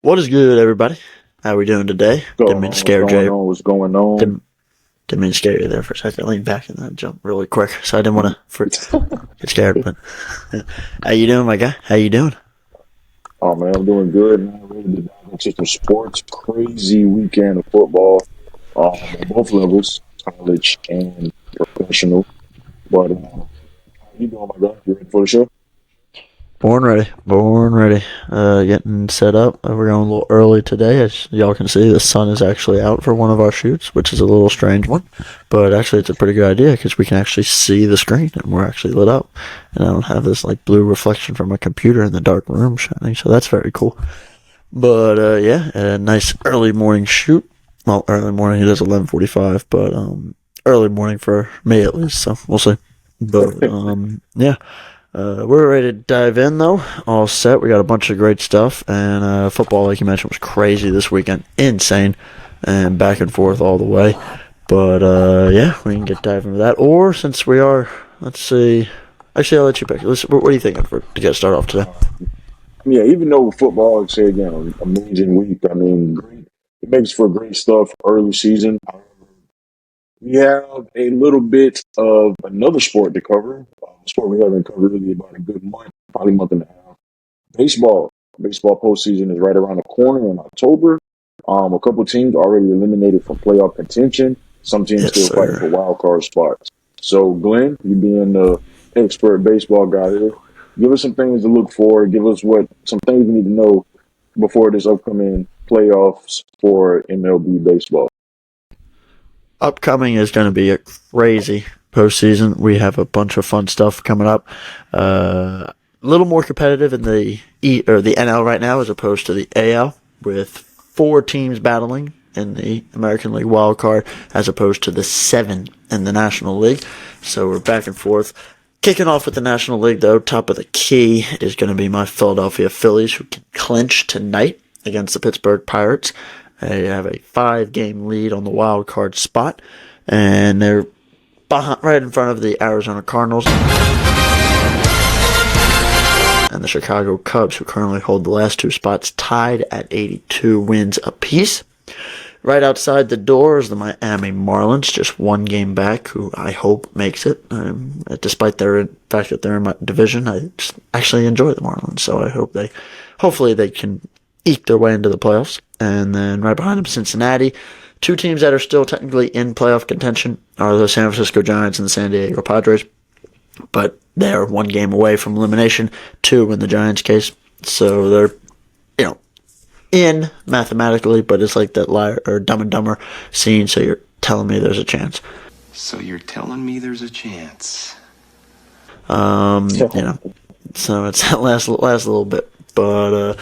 What is good, everybody? How we doing today? Didn't mean to scare Jay. What's going on? Didn't mean to scare you there for a second. I leaned back and then jumped really quick, so I didn't want to get scared. But how you doing, my guy? How you doing? Oh man, I'm doing good. Man, ready to dive into some sports. Crazy weekend of football, at both levels, college and professional. But how you doing, my guy? You ready for the show? Born ready. Born ready. Getting set up. We're going a little early today. As y'all can see, the sun is actually out for one of our shoots, which is a little strange one. But actually, it's a pretty good idea because we can actually see the screen and we're actually lit up. And I don't have this like blue reflection from a computer in the dark room shining. So that's very cool. But yeah, a nice early morning shoot. Well, early morning. It is 11:45, but early morning for me at least. So we'll see. But yeah. We're ready to dive in, though. All set. We got a bunch of great stuff. And football, like you mentioned, was crazy this weekend. Insane. And back and forth all the way. But, yeah, we can dive into that. Or, since we are, let's see. Actually, I'll let you pick. What are you thinking to get started off today? Yeah, even though football, like I say again, amazing week. I mean, great. It makes for great stuff early season. We have a little bit of another sport to cover. Sport we haven't covered really about a good month, probably month and a half. Baseball. Baseball postseason is right around the corner in October. A couple teams already eliminated from playoff contention. Some teams Yes, still fighting for sir. wild card spots. So, Glenn, you being the expert baseball guy here, give us some things to look for. Give us some things we need to know before this upcoming playoffs for MLB baseball. Upcoming is going to be a crazy postseason. We have a bunch of fun stuff coming up. A little more competitive in the NL right now as opposed to the AL, with 4 teams battling in the American League wild card as opposed to the 7 in the National League. So we're back and forth. Kicking off with the National League, though, top of the key is going to be my Philadelphia Phillies, who can clinch tonight against the Pittsburgh Pirates. They have a 5-game lead on the wild card spot, and they're right in front of the Arizona Cardinals and the Chicago Cubs, who currently hold the last 2 spots, tied at 82 wins apiece. Right outside the door is the Miami Marlins, just 1 game back, who I hope makes it. Despite the fact that they're in my division, I just actually enjoy the Marlins, so I hope hopefully they can eke their way into the playoffs. And then right behind them, Cincinnati. 2 teams that are still technically in playoff contention are the San Francisco Giants and the San Diego Padres. But they're 1 game away from elimination, 2 in the Giants' case. So they're, in mathematically, but it's like that liar or Dumb and Dumber scene, so you're telling me there's a chance. So you're telling me there's a chance? So it's that last little bit. But,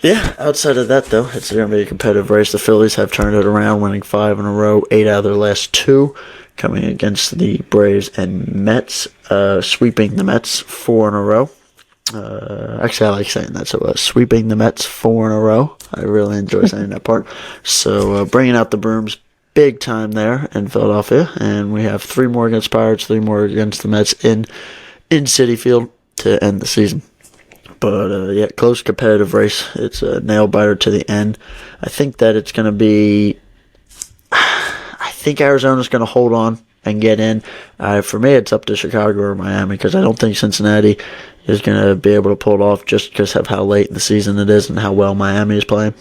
yeah, outside of that, though, it's going to be a competitive race. The Phillies have turned it around, winning 5 in a row, 8 out of their last 2, coming against the Braves and Mets, sweeping the Mets 4 in a row. Actually, I like saying that. So, sweeping the Mets 4 in a row. I really enjoy saying that part. So, bringing out the brooms big time there in Philadelphia. And we have 3 more against Pirates, 3 more against the Mets in Citi Field to end the season. But, yeah, close competitive race. It's a nail-biter to the end. I think that it's going to be... I think Arizona's going to hold on and get in. For me, it's up to Chicago or Miami, because I don't think Cincinnati is going to be able to pull it off just because of how late in the season it is and how well Miami is playing.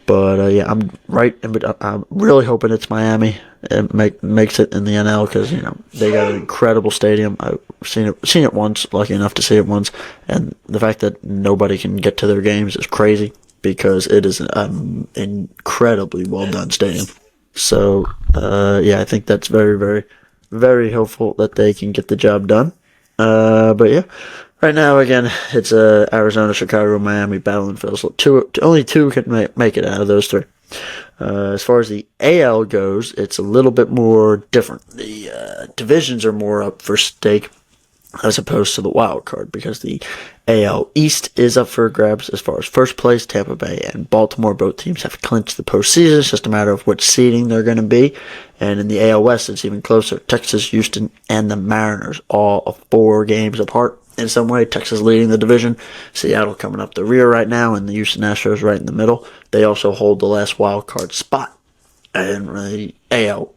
But, yeah, I'm right. But I'm really hoping it's Miami. It makes it in the NL because, they got an incredible stadium. I've seen it once, lucky enough to see it once. And the fact that nobody can get to their games is crazy because it is an incredibly well-done stadium. So, yeah, I think that's very, very, very hopeful that they can get the job done. But, yeah. Right now, again, it's Arizona, Chicago, Miami battling for those. Only 2 can make it out of those 3. As far as the AL goes, it's a little bit more different. The divisions are more up for stake as opposed to the wild card, because the AL East is up for grabs as far as first place. Tampa Bay and Baltimore, both teams have clinched the postseason. It's just a matter of which seeding they're going to be. And in the AL West, it's even closer. Texas, Houston, and the Mariners all 4 games apart in some way. Texas leading the division. Seattle coming up the rear right now, and the Houston Astros right in the middle. They also hold the last wild card spot in the AL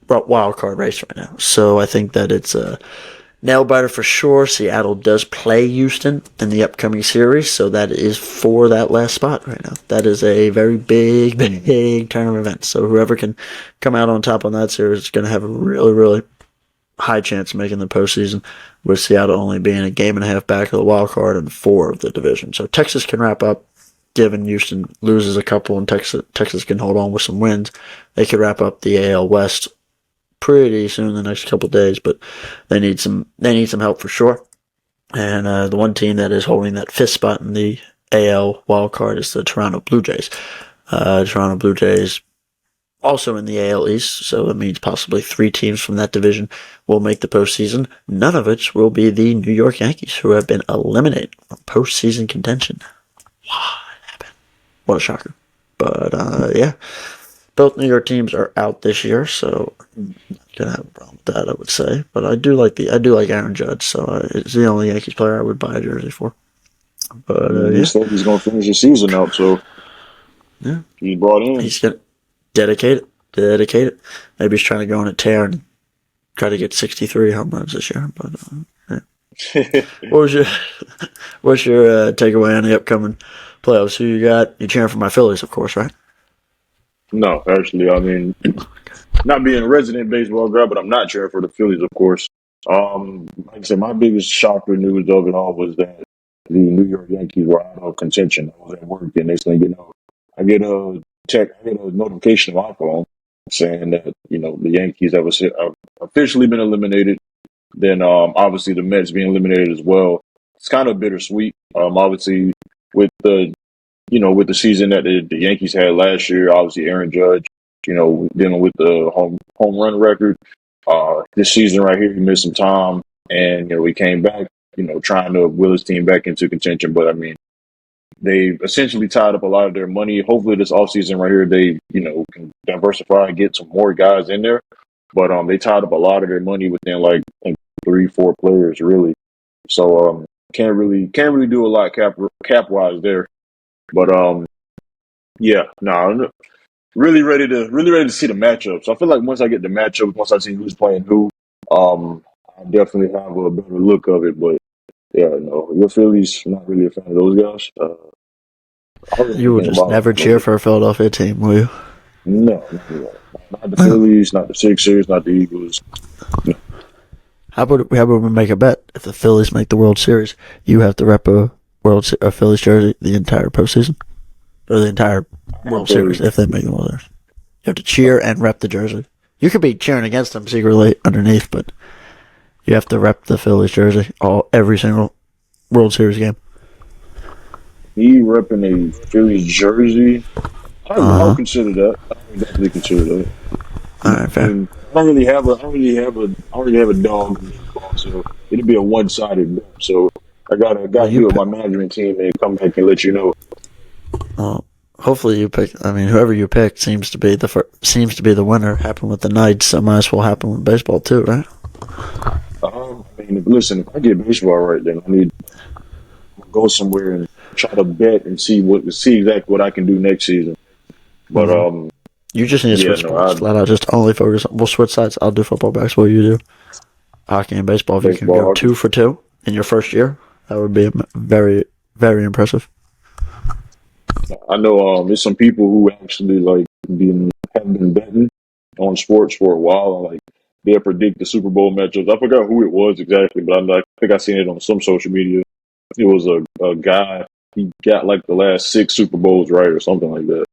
wild card race right now. So I think that it's a nail biter for sure. Seattle does play Houston in the upcoming series, so that is for that last spot right now. That is a very big, big turn of events. So whoever can come out on top on that series is going to have a really, really high chance of making the postseason, with Seattle only being a game and a half back of the wild card and 4 of the division. So Texas can wrap up, given Houston loses a couple and Texas can hold on with some wins. They could wrap up the AL West pretty soon in the next couple of days, but they need some help for sure. And the one team that is holding that 5th spot in the AL wild card is the Toronto Blue Jays. Toronto Blue Jays also in the AL East, so it means possibly 3 teams from that division will make the postseason. None of which will be the New York Yankees, who have been eliminated from postseason contention. What happened? What a shocker. But yeah, both New York teams are out this year, so I'm not gonna have a problem with that, I would say. But I do like Aaron Judge, so it's the only Yankees player I would buy a jersey for. But He yeah, said he's going to finish the season out, so yeah, he's brought in. he's gonna dedicate it. Maybe he's trying to go on a tear and try to get 63 home runs this year. But yeah. What's your takeaway on the upcoming playoffs? Who you got? You cheering for my Phillies, of course, right? No, actually, I mean, not being a resident baseball guy, but I'm not cheering for the Phillies, of course. Like I said, my biggest shocker news of it all was that the New York Yankees were out of contention. I was at work, and next thing you know, I get a notification on my phone saying that the Yankees have officially been eliminated. Then obviously the Mets being eliminated as well. It's kind of bittersweet. Obviously with the season that the Yankees had last year, obviously Aaron Judge, dealing with the home run record. This season right here, he missed some time, and he came back, trying to will his team back into contention. But I mean, they essentially tied up a lot of their money. Hopefully, this offseason right here, they can diversify and get some more guys in there. But they tied up a lot of their money within like 3-4 players, really. So can't really do a lot cap wise there. But yeah, no, really ready to see the matchups. So I feel like once I get the matchups, once I see who's playing who, I definitely have a better look of it. But yeah, no, your Phillies, I'm not really a fan of those guys. I don't You really will think just about never cheer for a Philadelphia team, will you? no, not the Phillies, not the Sixers, not the Eagles. No. How about we make a bet? If the Phillies make the World Series, you have to rep a Phillies jersey the entire postseason, or the entire World Series if they make the World Series. You have to cheer and rep the jersey. You could be cheering against them secretly underneath, but you have to rep the Phillies jersey every single World Series game. Me repping a Phillies jersey, I'll consider that. I would definitely consider that. All right, I fair. mean, I don't really have a dog in baseball, so it'd be a one-sided bet. So I gotta Well, deal with my management team and come back and let you know. Hopefully you pick. I mean, whoever you pick seems to be the winner. Happened with the Knights, so might as well happen with baseball too, right? I mean, listen, if I get baseball right, then I need to go somewhere and try to bet and see exactly what I can do next season. But You just need to switch sports. Flat out, just only focus on. We'll switch sides. I'll do football, basketball. You do hockey and baseball. If you can go 2 for 2 in your first year, that would be very, very impressive. I know there's some people who actually have been betting on sports for a while, and like they'll predict the Super Bowl matchups. I forgot who it was exactly, but I think I seen it on some social media. It was a guy. He got like the last 6 Super Bowls right or something like that.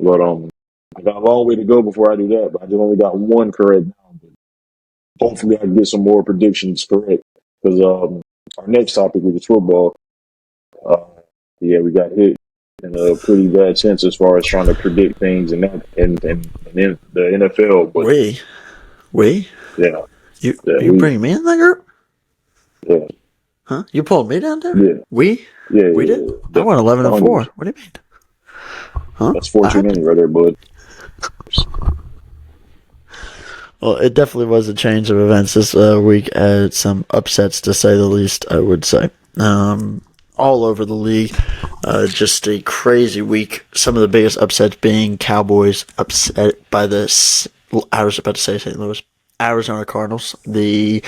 But I got a long way to go before I do that. But I just only got one correct now. But hopefully, I can get some more predictions correct because our next topic, which is football, we got hit in a pretty bad sense as far as trying to predict things and the NFL. But we, yeah, you bring me in that group? Yeah. Huh? You pulled me down there? Yeah. We did. I went 11-4. What do you mean? Huh? That's 4 too many right there, bud. Well, it definitely was a change of events this week. Some upsets, to say the least, I would say. All over the league. Just a crazy week. Some of the biggest upsets being Cowboys upset by I was about to say St. Louis. Arizona Cardinals. The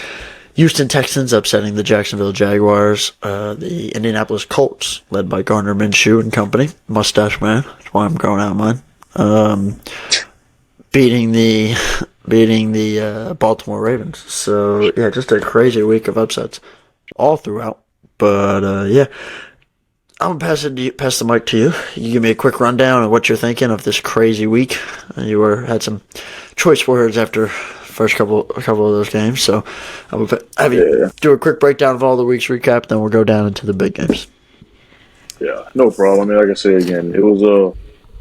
Houston Texans upsetting the Jacksonville Jaguars. The Indianapolis Colts, led by Gardner Minshew and company. Mustache Man. That's why I'm growing out mine. Beating the Baltimore Ravens. So yeah, just a crazy week of upsets all throughout. But yeah, I'm gonna pass the mic to you. You give me a quick rundown of what you're thinking of this crazy week. You had some choice words after first couple of those games, so I will have you Yeah, do a quick breakdown of all the week's recap. Then we'll go down into the big games. yeah, no problem. I mean, like I said again, it was a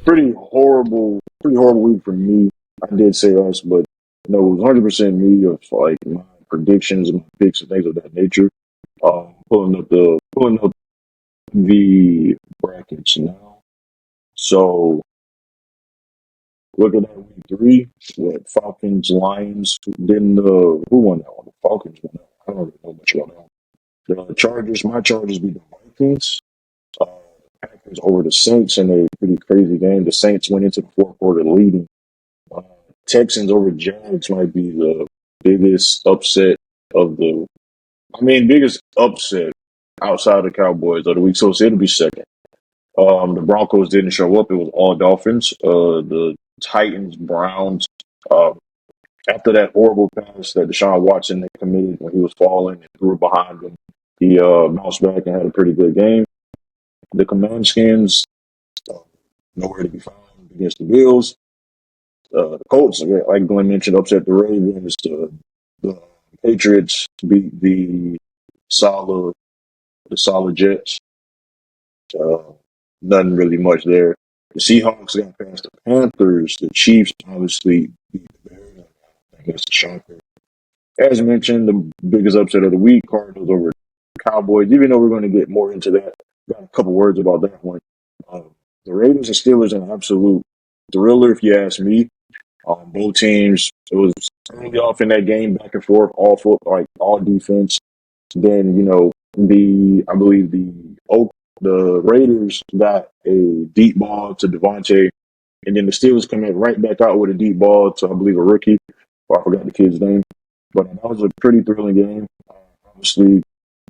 pretty horrible week for me. I did say us, but no, it was 100% me of like my predictions and my picks and things of that nature. Pulling up the brackets now. So look at that week three. What, Falcons, Lions. Then who won that one? The Falcons won that one. I don't really know much about that one. The Chargers, my Chargers beat the Vikings. Uh, Packers over the Saints in a pretty crazy game. The Saints went into the fourth quarter leading. Uh, Texans over Jags might be the biggest upset of the. Biggest upset outside the Cowboys of the week. So it'll be second. The Broncos didn't show up. It was all Dolphins. The Titans, Browns. Uh, After that horrible pass that Deshaun Watson had committed when he was falling and threw it behind him, he bounced back and had a pretty good game. The Commandskins, uh, nowhere to be found against the Bills. The Colts, like Glenn mentioned, upset the Ravens. The Patriots beat solid the solid Jets. Uh, Nothing really much there. The Seahawks got past the Panthers. The Chiefs obviously beat the Bears. I think that's a shocker. As mentioned, the biggest upset of the week, Cardinals over the Cowboys. Even though we're going to get more into that, got a couple words about that one. The Ravens and Steelers an absolute thriller, if you ask me. Both teams, it was early off in that game, back and forth, all defense. Then I believe the Raiders got a deep ball to Devontae, and then the Steelers come in right back out with a deep ball to, I believe, a rookie. I forgot the kid's name, but that was a pretty thrilling game. Obviously,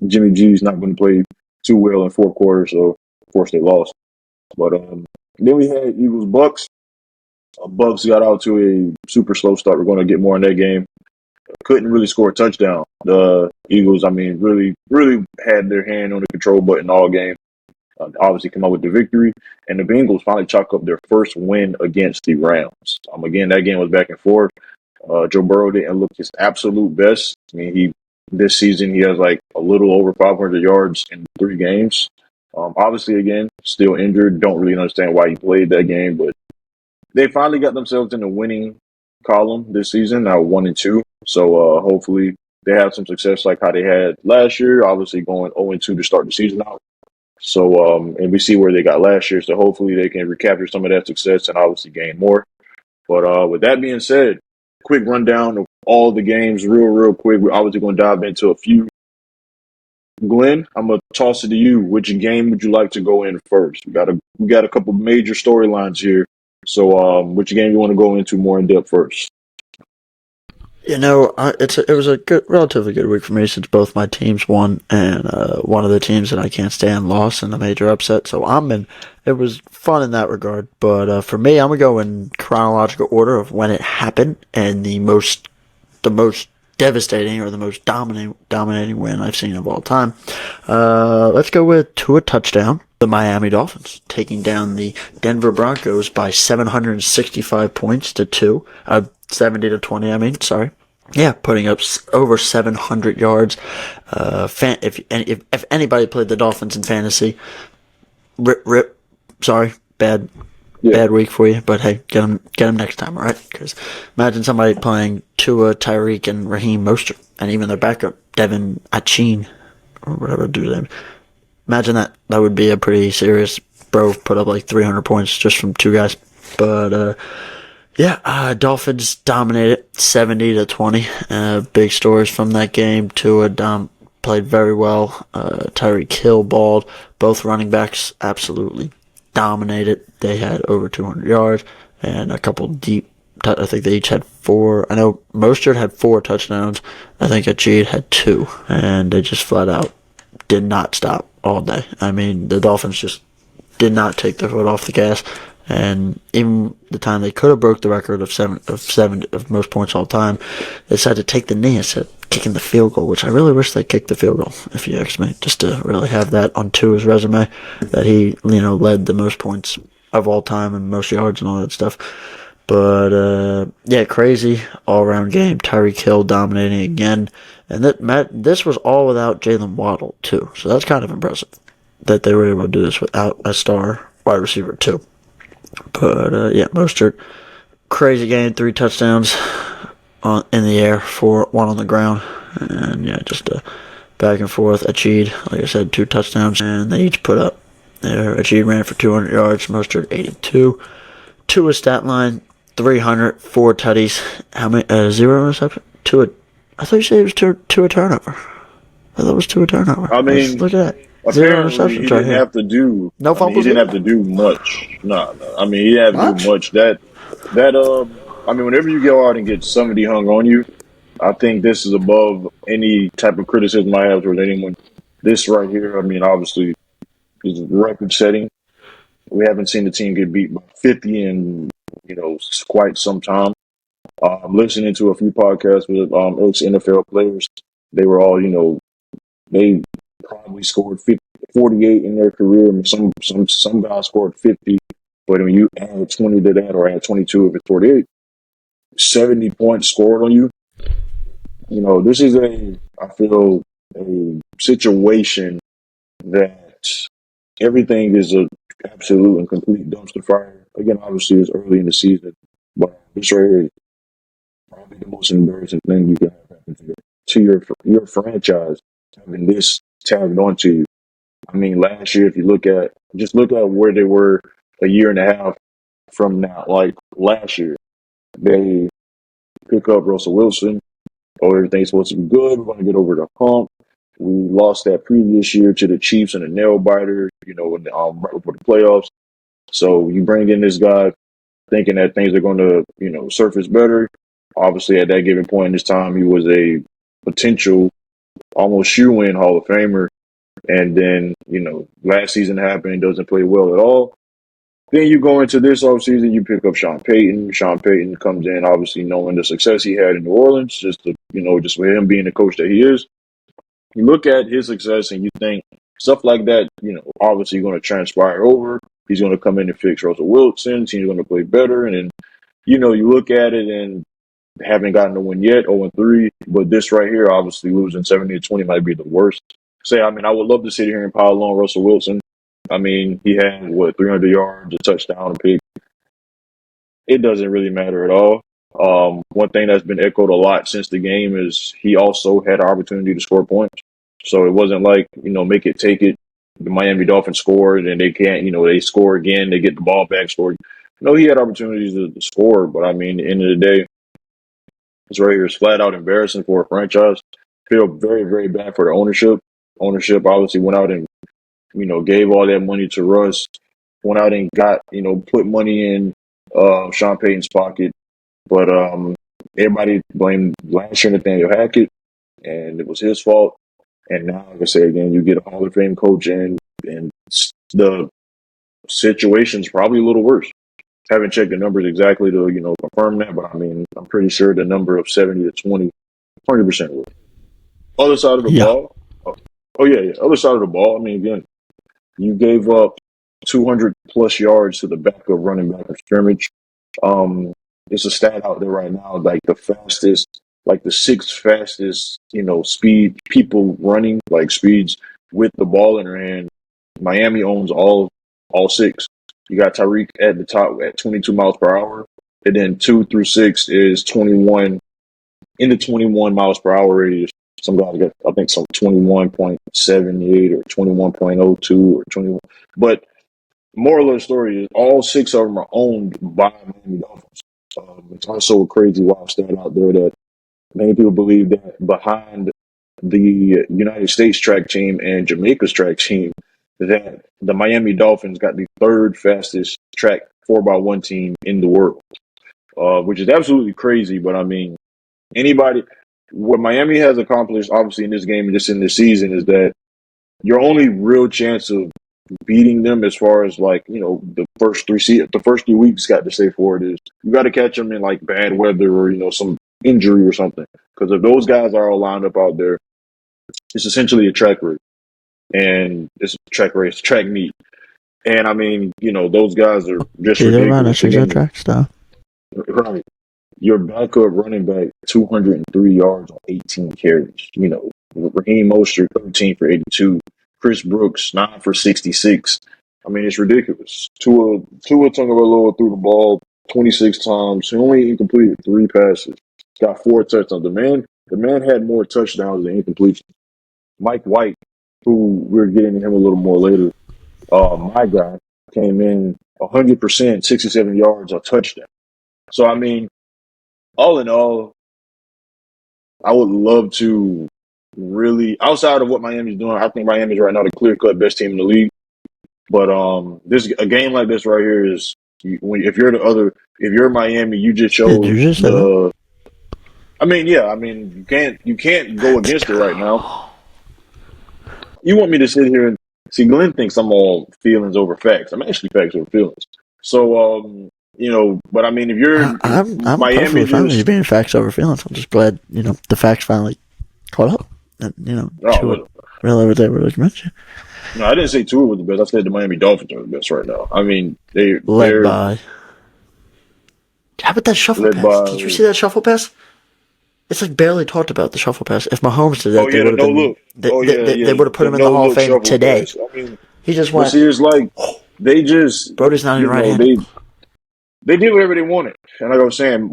Jimmy G's not going to play too well in fourth quarter, so of course they lost. But then we had Eagles Bucks. Bucks got out to a super slow start. We're going to get more in that game. Couldn't really score a touchdown. The Eagles, really, really had their hand on the control button all game. Obviously come out with the victory, and the Bengals finally chalk up their first win against the Rams. Again, that game was back and forth. Joe Burrow didn't look his absolute best. This season he has like a little over 500 yards in 3 games. Obviously, again, still injured. Don't really understand why he played that game, but they finally got themselves in the winning column this season, now 1-2. So hopefully they have some success like how they had last year. Obviously going 0-2 to start the season out. So, and we see where they got last year. So hopefully they can recapture some of that success and obviously gain more. But with that being said, quick rundown of all the games, real quick. We're obviously going to dive into a few. Glenn, I'm gonna toss it to you. Which game would you like to go in first? We got a couple major storylines here. So, which game you want to go into more in depth first? It was a relatively good week for me since both my teams won, and one of the teams that I can't stand lost in a major upset. So it was fun in that regard. But for me, I'm gonna go in chronological order of when it happened and the most devastating or the most dominating win I've seen of all time. Let's go with Tua touchdown. The Miami Dolphins taking down the Denver Broncos by 765 points to 2. 70-20, sorry. Yeah, putting up over 700 yards. If anybody played the Dolphins in fantasy, rip. Sorry, bad week for you. But hey, get them next time, all right? Because imagine somebody playing Tua, Tyreek, and Raheem Mostert, and even their backup, Devin Achane, or whatever dude's name. Imagine that. That would be a pretty serious. Bro put up like 300 points just from 2 guys. But Dolphins dominated 70-20. Big stories from that game. Tua played very well. Tyreek Hill balled. Both running backs absolutely dominated. They had over 200 yards and a couple deep. I think they each had 4. I know Mostert had 4 touchdowns. I think Ajid had 2, and they just flat out did not stop all day. I mean, the Dolphins just did not take their foot off the gas, and even the time they could have broke the record of seven of most points all time, they decided to take the knee instead of kicking the field goal, which I really wish they kicked the field goal, if you ask me, just to really have that on Tua's resume, that he, led the most points of all time and most yards and all that stuff. But crazy all-around game. Tyreek Hill dominating again, and this was all without Jalen Waddle too. So that's kind of impressive that they were able to do this without a star wide receiver too. But Mostert, crazy game, 3 touchdowns in the air, 1 on the ground, and just back and forth. Achid, like I said, 2 touchdowns, and they each put up. Achid ran for 200 yards, Mostert 82. Tua's stat line, 300, 4 tutties. How many? 0 interception. I thought you said it was to a turnover. I thought it was to a turnover. I mean, look at that. 0 apparently he interceptions didn't here. have to do. No fumbles. He didn't have to do much. No. I mean, he didn't have to do much. Whenever you go out and get somebody hung on you, I think this is above any type of criticism I have towards anyone. This right here, I mean, obviously, is record setting. We haven't seen the team get beat by 50 in quite some time. Listening to a few podcasts with ex-NFL players, they were all they probably scored 48 in their career. I mean, some guys scored 50, but when you add 20 to that, or add 22 if it's 48, 70 points scored on you. This is I feel a situation that everything is a absolute and complete dumpster fire. Again, obviously it's early in the season, but this right here is probably the most embarrassing thing you can have happen to your franchise, having this tagged onto you. I mean, last year, if you look at where they were a year and a half from now, like last year, they pick up Russell Wilson. Oh, everything's supposed to be good. We're going to get over the hump. We lost that previous year to the Chiefs in a nail biter, right before the playoffs. So you bring in this guy thinking that things are going to, surface better. Obviously, at that given point in this time, he was a potential almost shoe-in Hall of Famer. And then, last season happened, doesn't play well at all. Then you go into this offseason, you pick up Sean Payton. Sean Payton comes in, obviously knowing the success he had in New Orleans, just with him being the coach that he is. You look at his success and you think stuff like that, obviously going to transpire over. He's going to come in and fix Russell Wilson. Team's going to play better. And then, you look at it and haven't gotten a win yet, 0-3. But this right here, obviously losing 70-20 might be the worst. I would love to sit here and pile on Russell Wilson. I mean, he had, 300 yards, a touchdown, a pick. It doesn't really matter at all. One thing that's been echoed a lot since the game is he also had an opportunity to score points. So it wasn't like, make it, take it. The Miami Dolphins scored and they can't, they score again, they get the ball back, score. No, he had opportunities to score, but I mean, at the end of the day, this right here is flat out embarrassing for a franchise. Feel very, very bad for the ownership. Ownership obviously went out and, gave all that money to Russ, went out and got, put money in Sean Payton's pocket. But everybody blamed last year Nathaniel Hackett, and it was his fault. And now, like I said again, you get a Hall of Fame coach in, and the situation's probably a little worse. Haven't checked the numbers exactly to, confirm that, but I mean, I'm pretty sure the number of 70-20, 100% worse. Other side of the ball. Other side of the ball. I mean, again, you gave up 200 plus yards to the backup running back of scrimmage. It's a stat out there right now, like the 6th fastest, speed people running, like speeds with the ball in their hand. Miami owns all 6. You got Tyreek at the top at 22 miles per hour, and then 2 through 6 is 21 in the 21 miles per hour radius. Some guys got, I think, some 21.78 or 21.02 or 21. But moral of the story is all 6 of them are owned by Miami Dolphins. It's also a crazy wild stat out there that many people believe that behind the United States track team and Jamaica's track team, that the Miami Dolphins got the third fastest track 4x1 team in the world, which is absolutely crazy. But I mean, anybody, what Miami has accomplished, obviously, in this game and just in this season, is that your only real chance of beating them, as far as like the first 3 weeks, got to say for it, is you got to catch them in like bad weather or some injury or something. Because if those guys are all lined up out there, it's essentially a track race, and it's a track meet. And I mean, those guys are just Yeah, they're running ridiculous. six track stuff. Right. Your backup running back, 203 yards on 18 carries. Raheem Mostert, 13 for 82. Chris Brooks, 9 for 66. I mean, it's ridiculous. Tua Tagovailoa threw the ball 26 times. He only completed 3 passes. Got 4 touchdowns. The man had more touchdowns than incompletions. Mike White, who we're getting to him a little more later, my guy, came in 100%, 67 yards, a touchdown. So, I mean, all in all, I would love to really, outside of what Miami's doing, I think Miami's right now the clear-cut best team in the league. But a game like this right here is, if you're Miami, you just Did you showed just say that? the. I mean, yeah, I mean, you can't go Let's against it right now. go. You want me to sit here and see? Glenn thinks I'm all feelings over facts. I'm actually facts over feelings. So, but I mean, if you're I'm Miami, perfectly fine with you just being facts over feelings. I'm just glad the facts finally caught up. And oh, Tua look, really was able to convince you. no, I didn't say Tua was the best. I said the Miami Dolphins are the best right now. I mean, Led they're by. How about that shuffle led pass? Did you by. see that shuffle pass? It's like barely talked about the shuffle pass. If Mahomes did Oh that, they yeah, would the have no been. look. Oh yeah, They yeah, would have put the him in the no Hall of look Fame shovel today. pass. I mean, He just but went. see, it's like they just, Brody's not even right-handed. they did whatever they wanted. And like I was saying,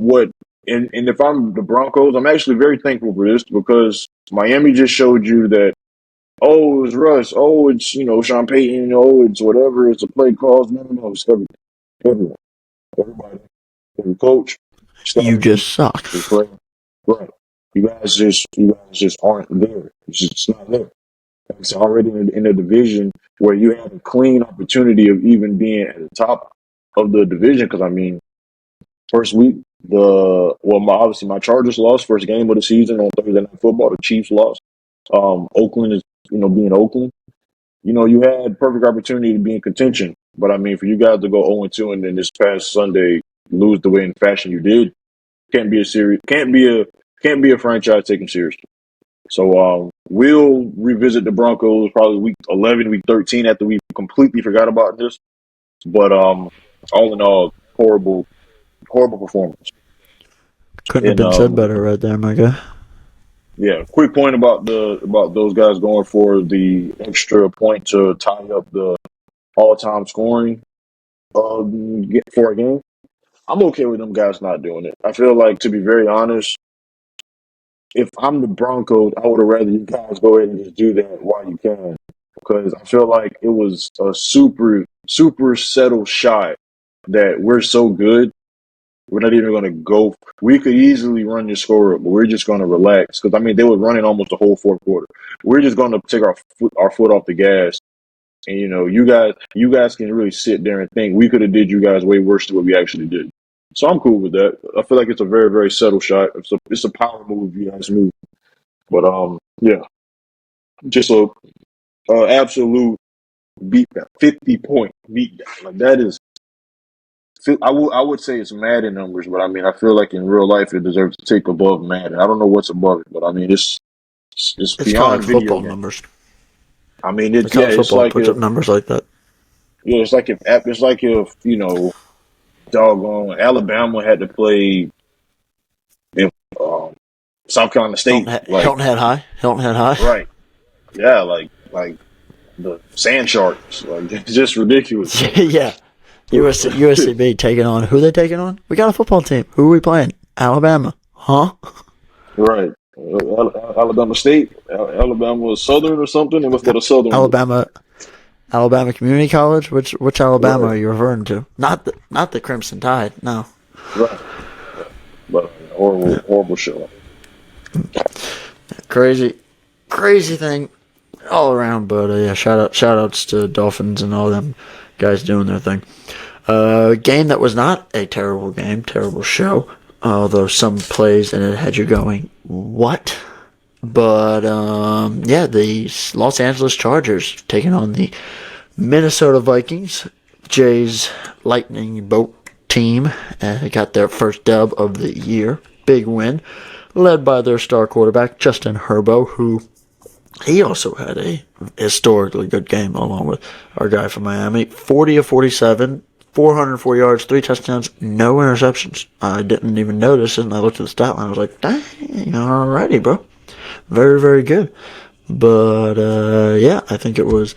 and if I'm the Broncos, I'm actually very thankful for this, because Miami just showed you that, oh, it's Russ, oh, it's Sean Payton, oh, it's whatever, it's a play calls. No, it's everyone, everybody, every coach, staff, You just suck. every player. Right. You guys just aren't there. It's not there. It's already in a division where you have a clean opportunity of even being at the top of the division. Because I mean, first week, obviously my Chargers lost first game of the season on Thursday Night Football. The Chiefs lost. Oakland is being Oakland. You had perfect opportunity to be in contention. But I mean, for you guys to go 0-2 and then this past Sunday lose the way in fashion you did, can't be a franchise taken seriously. So we'll revisit the Broncos probably week 11, week 13, after we completely forgot about this. But all in all, horrible, horrible performance. Couldn't have And been said better right there, my guy. yeah, quick point about those guys going for the extra point to tie up the all-time scoring for a game. I'm okay with them guys not doing it. I feel like, to be very honest, if I'm the Broncos, I would have rather you guys go ahead and just do that while you can, because I feel like it was a super, super settled shot that we're so good. We're not even going to go. We could easily run your score up, but we're just going to relax, because I mean they were running almost the whole fourth quarter. We're just going to take our foot off the gas, and you guys can really sit there and think we could have did you guys way worse than what we actually did. So I'm cool with that. I feel like it's a very, very settled shot. It's a power move, if you ask me. But yeah, just a absolute beatdown, 50-point beatdown. Like that is, I would say it's Madden numbers, but I mean I feel like in real life it deserves to take above Madden. I don't know what's above it, but I mean it's It's college beyond video football game. numbers. I mean The it's yeah, college it's football like puts up if numbers like that. yeah, it's like if doggone Alabama had to play in South Carolina State, like Hilton Head High. right, yeah, like the Sand Sharks, like it's just ridiculous. Yeah. USCB taking on who they taking on? We got a football team. Who are we playing? Alabama. Huh? Right. Alabama State, Alabama Southern or something. They must go to Southern. Alabama Community College. Which Alabama Right. are you referring to? Not the Crimson Tide. No. Right. But horrible show. Crazy thing all around. But yeah, shout outs to Dolphins and all them guys doing their thing. Game that was not a terrible game, terrible show. Although some plays in it had you going, what? But yeah, the Los Angeles Chargers taking on the Minnesota Vikings. Jay's Lightning Boat team got their first dub of the year. Big win, led by their star quarterback Justin Herbert, who he also had a historically good game along with our guy from Miami. 40 of 47, 404 yards, 3 touchdowns, no interceptions. I didn't even notice, and I looked at the stat line. I was like, dang, alrighty, bro. Very, very good. But yeah, I think it was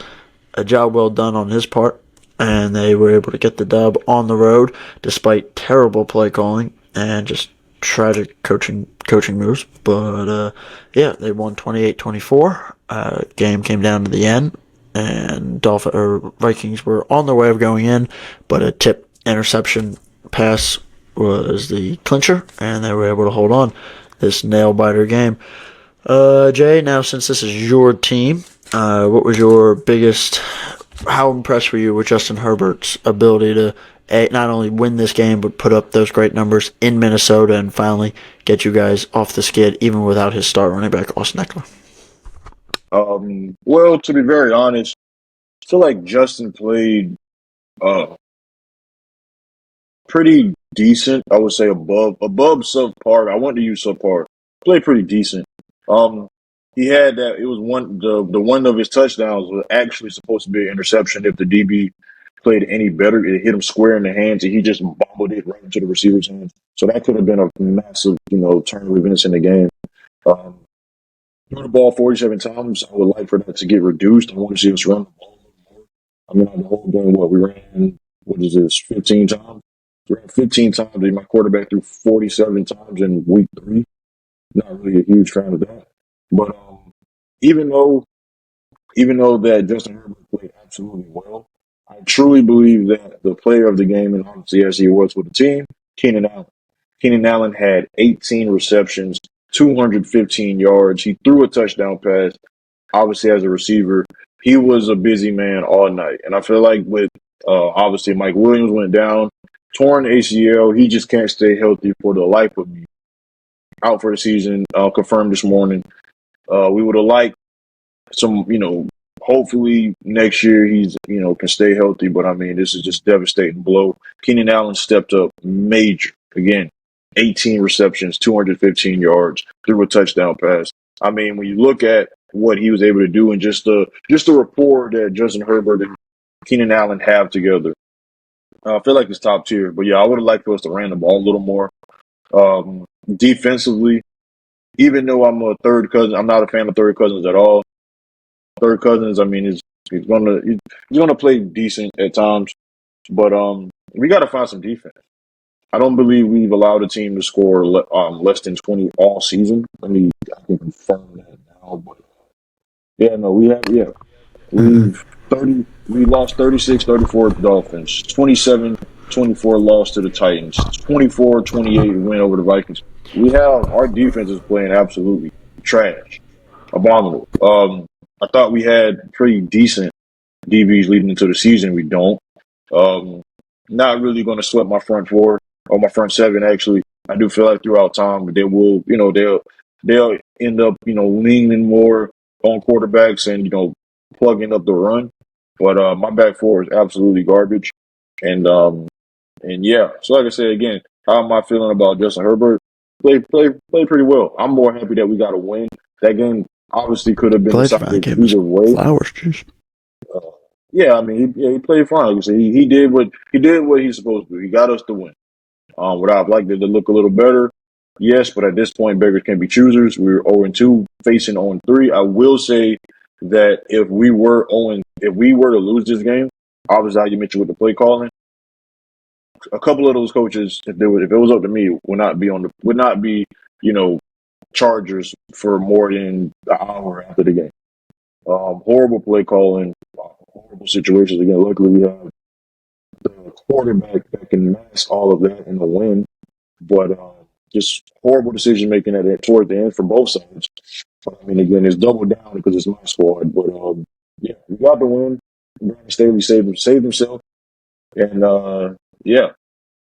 a job well done on his part, and they were able to get the dub on the road despite terrible play calling and just tragic coaching moves. But yeah, they won 28-24. Game came down to the end, and Vikings were on their way of going in, but a tip interception pass was the clincher, and they were able to hold on this nail biter game. Jay, now since this is your team, what was your biggest? How impressed were you with Justin Herbert's ability to not only win this game but put up those great numbers in Minnesota and finally get you guys off the skid, even without his star running back Austin Eckler? Well, to be very honest, I feel like Justin played uh pretty decent. I would say above subpar. I want to use subpar. Played pretty decent. Um, he had that. It was the one of his touchdowns was actually supposed to be an interception. If the DB played any better, it hit him square in the hands, and he just bobbled it right into the receiver's hands. So that could have been a massive, turn of events in the game. Um, Threw the ball 47 times. I would like for that to get reduced. I want to see us run the ball a little more. I mean, the whole game, we ran, 15 times? We ran 15 times. And my quarterback threw 47 times in week 3. Not really a huge fan of that. But even though that Justin Herbert played absolutely well, I truly believe that the player of the game, and obviously as he was with the team, Keenan Allen. Keenan Allen had 18 receptions, 215 yards. He threw a touchdown pass. Obviously, as a receiver, he was a busy man all night. And I feel like with obviously Mike Williams went down, torn ACL. He just can't stay healthy for the life of me. Out for the season, confirmed this morning. We would have liked some, hopefully next year he's, can stay healthy. But I mean, this is just devastating blow. Keenan Allen stepped up major again. 18 receptions, 215 yards, threw a touchdown pass. I mean, when you look at what he was able to do and just the rapport that Justin Herbert and Keenan Allen have together, I feel like it's top tier. But yeah, I would have liked for us to run the ball a little more. Defensively, even though I'm a third cousin, I'm not a fan of third cousins at all. Third cousins, I mean, he's gonna play decent at times, but we got to find some defense. I don't believe we've allowed a team to score less than 20 all season. I can confirm that now, but yeah, no, we have, yeah, we lost 36-34 to the Dolphins, 27-24 loss to the Titans, 24-28 win over the Vikings. Our defense is playing absolutely trash, abominable. I thought we had pretty decent DBs leading into the season. We don't. Not really going to sweat my front four or my front seven. Actually, I do feel like throughout time they will, they'll end up, leaning more on quarterbacks and plugging up the run. But my back four is absolutely garbage. And yeah, so like I said again, how am I feeling about Justin Herbert? Play pretty well. I'm more happy that we got a win. That game obviously could have been decided either way. Flowers, juice. Yeah, I mean, he played fine. Like I said, he did what he's supposed to do. He got us to win. Would I have liked it to look a little better? Yes, but at this point, beggars can't be choosers. We were 0-2, facing 0-3. I will say that if we were to lose this game, obviously how you mentioned with the play calling, a couple of those coaches, if it was up to me, would not be Chargers for more than an hour after the game. Horrible play calling, horrible situations. Again, luckily we have the quarterback that can mask all of that in the win. But just horrible decision making toward the end for both sides. I mean, again, it's double down because it's my squad, but yeah, we got the win. Brandon Staley saved himself, and yeah,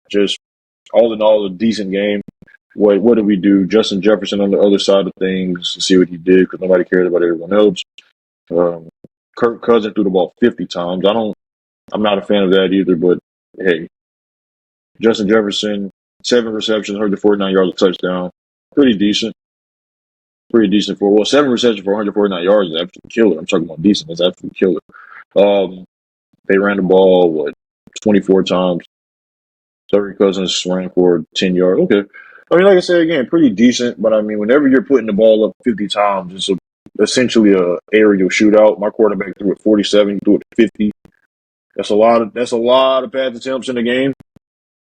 just all in all, a decent game. What did we do? Justin Jefferson on the other side of things to see what he did because nobody cared about everyone else. Um, Kirk Cousins threw the ball 50 times. I'm not a fan of that either, but hey, Justin Jefferson, 7 receptions, 149 yards, a touchdown. Pretty decent. Pretty decent for 7 receptions for 149 yards is absolutely killer. I'm talking about decent. That's absolutely killer. They ran the ball 24 times. Kirk Cousins ran for 10 yards. Okay. I mean, like I said again, pretty decent. But I mean, whenever you're putting the ball up 50 times, it's essentially a aerial shootout. My quarterback threw it 47, threw it 50. That's a lot of pass attempts in the game.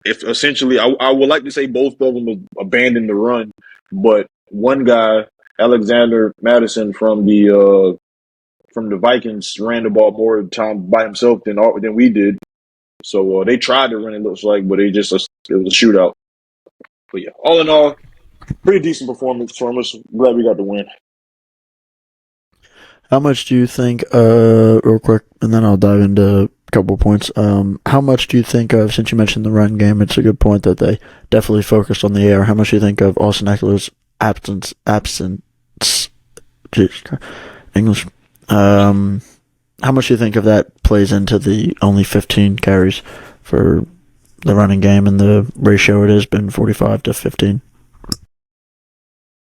If essentially, I would like to say both of them abandoned the run, but one guy, Alexander Madison from the Vikings, ran the ball more time by himself than we did. So they tried to run, it looks like, but it was a shootout. But yeah, all in all, pretty decent performance from us. Glad we got the win. How much do you think, real quick, and then I'll dive into a couple of points. How much do you think of, since you mentioned the run game, it's a good point that they definitely focused on the air. How much do you think of Austin Eckler's absence, jeez, English, how much do you think of that plays into the only 15 carries for the running game and the ratio it has been 45 to 15?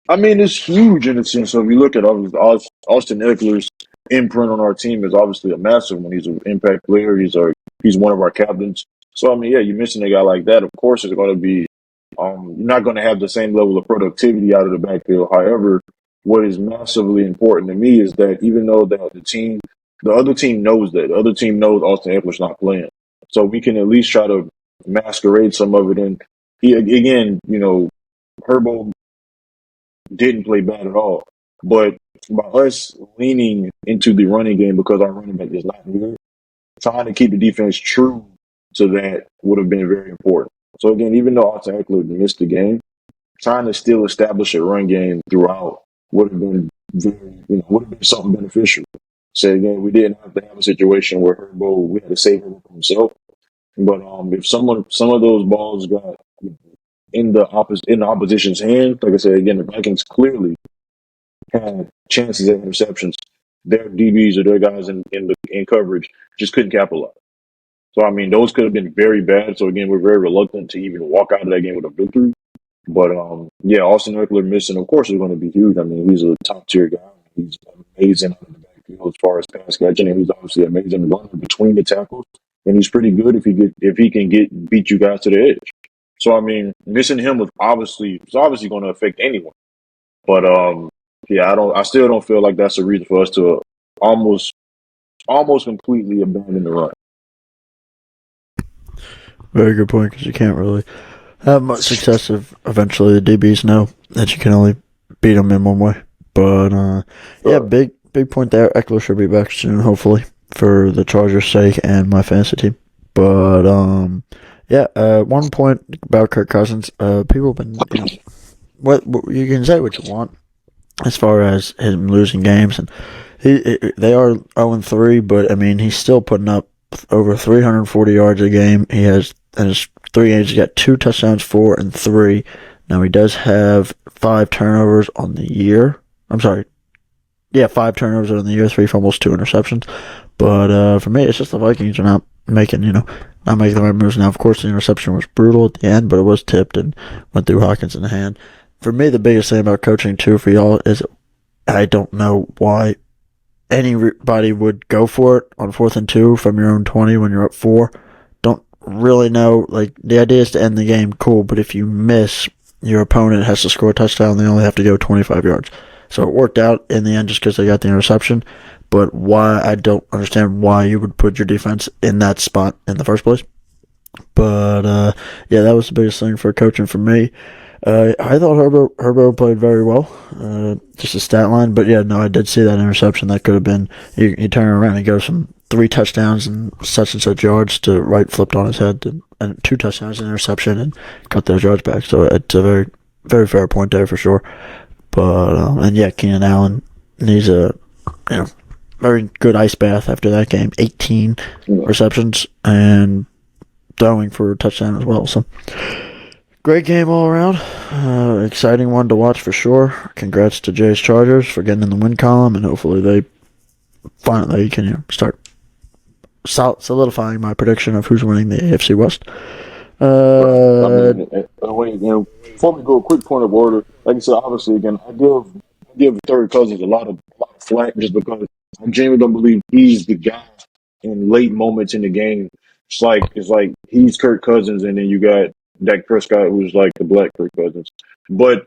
I mean, it's huge in a sense. So if you look at Austin Eckler's imprint on our team is obviously a massive one. He's an impact player. He's one of our captains. So I mean, yeah, you're missing a guy like that. Of course, it's going to be you're not going to have the same level of productivity out of the backfield. However, what is massively important to me is that even though that the other team knows that, the other team knows Austin Eckler's not playing, so we can at least try to masquerade some of it. And he again, Herbo didn't play bad at all. But by us leaning into the running game because our running back is not here, trying to keep the defense true to that would have been very important. So again, even though Austin Eckler missed the game, trying to still establish a run game throughout would have been would have been something beneficial. So again, we didn't have to have a situation where we had to save him from himself. But if some of those balls got in the opposition's hand, like I said again, the Vikings clearly had chances at interceptions. Their DBs or their guys in coverage just couldn't capitalize. So I mean, those could have been very bad. So again, we're very reluctant to even walk out of that game with a victory. But yeah, Austin Eckler missing, of course, is going to be huge. I mean, he's a top tier guy. He's amazing out of the backfield as far as pass catching, and he's obviously amazing runner between the tackles. And he's pretty good if he can beat you guys to the edge. So I mean, missing him it's obviously going to affect anyone. But yeah, I still don't feel like that's a reason for us to almost completely abandon the run. Very good point, because you can't really have much success if eventually the DBs know that you can only beat them in one way. But yeah, big point there. Eckler should be back soon, hopefully, for the Chargers' sake and my fantasy team. But yeah, one point about Kirk Cousins. People have been, what you can say what you want as far as him losing games, and they are 0-3, but I mean he's still putting up over 340 yards a game. He has in his 3 games he got 2 touchdowns, 4 and 3. Now he does have 5 turnovers on the year. I'm sorry. Yeah, 5 turnovers on the year, 3 fumbles, 2 interceptions. But for me, it's just the Vikings are not making the right moves. Now, of course, the interception was brutal at the end, but it was tipped and went through Hawkins in the hand. For me, the biggest thing about coaching, too, for y'all is I don't know why anybody would go for it on 4th and 2 from your own 20 when you're up 4. Don't really know. Like, the idea is to end the game, cool, but if you miss, your opponent has to score a touchdown. They only have to go 25 yards. So it worked out in the end just because they got the interception. But why, I don't understand why you would put your defense in that spot in the first place. But yeah, that was the biggest thing for coaching for me. I thought Herbo played very well, just a stat line. But yeah, no, I did see that interception. That could have been, you turn around and goes from 3 touchdowns and such yards to right flipped on his head, and 2 touchdowns and interception and cut those yards back. So it's a very very fair point there for sure. But and yeah, Keenan Allen needs a very good ice bath after that game. 18 receptions and throwing for a touchdown as well. So great game all around. Exciting one to watch for sure. Congrats to Jay's Chargers for getting in the win column, and hopefully they finally can start solidifying my prediction of who's winning the AFC West. Before we go, a quick point of order. Like I said, obviously, again, I give Kirk Cousins a lot of flack just because I genuinely don't believe he's the guy in late moments in the game. It's like he's Kirk Cousins, and then you got Dak Prescott, who's like the black Kirk Cousins. But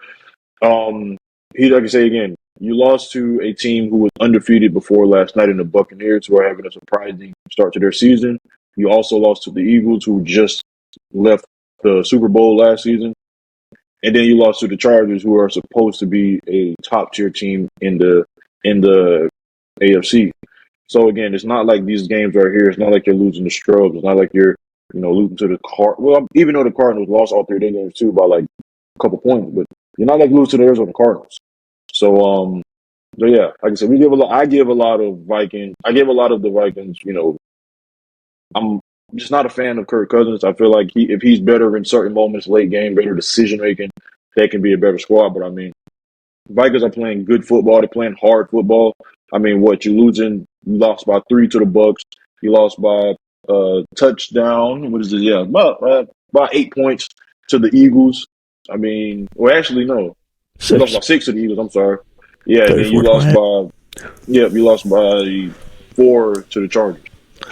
he, like I say again, you lost to a team who was undefeated before last night in the Buccaneers, who are having a surprising start to their season. You also lost to the Eagles, who just left the Super Bowl last season. And then you lost to the Chargers, who are supposed to be a top tier team in the AFC. So again, it's not like these games are here. It's not like you're losing to Scrubs. It's not like you're losing to the Well, even though the Cardinals lost all 3 of their games too by like a couple points, but you're not like losing to the Arizona Cardinals. So yeah, like I said, I give a lot of the Vikings. I'm just not a fan of Kirk Cousins. I feel like if he's better in certain moments, late game, better decision making, they can be a better squad. But I mean, Vikings are playing good football. They're playing hard football. I mean, you lost by 3 to the Bucks. You lost by touchdown. What is it? Yeah, about 8 points to the Eagles. I mean, well, actually, no. You lost by 6 to the Eagles. I'm sorry. Yeah, and then you lost by 4 to the Chargers.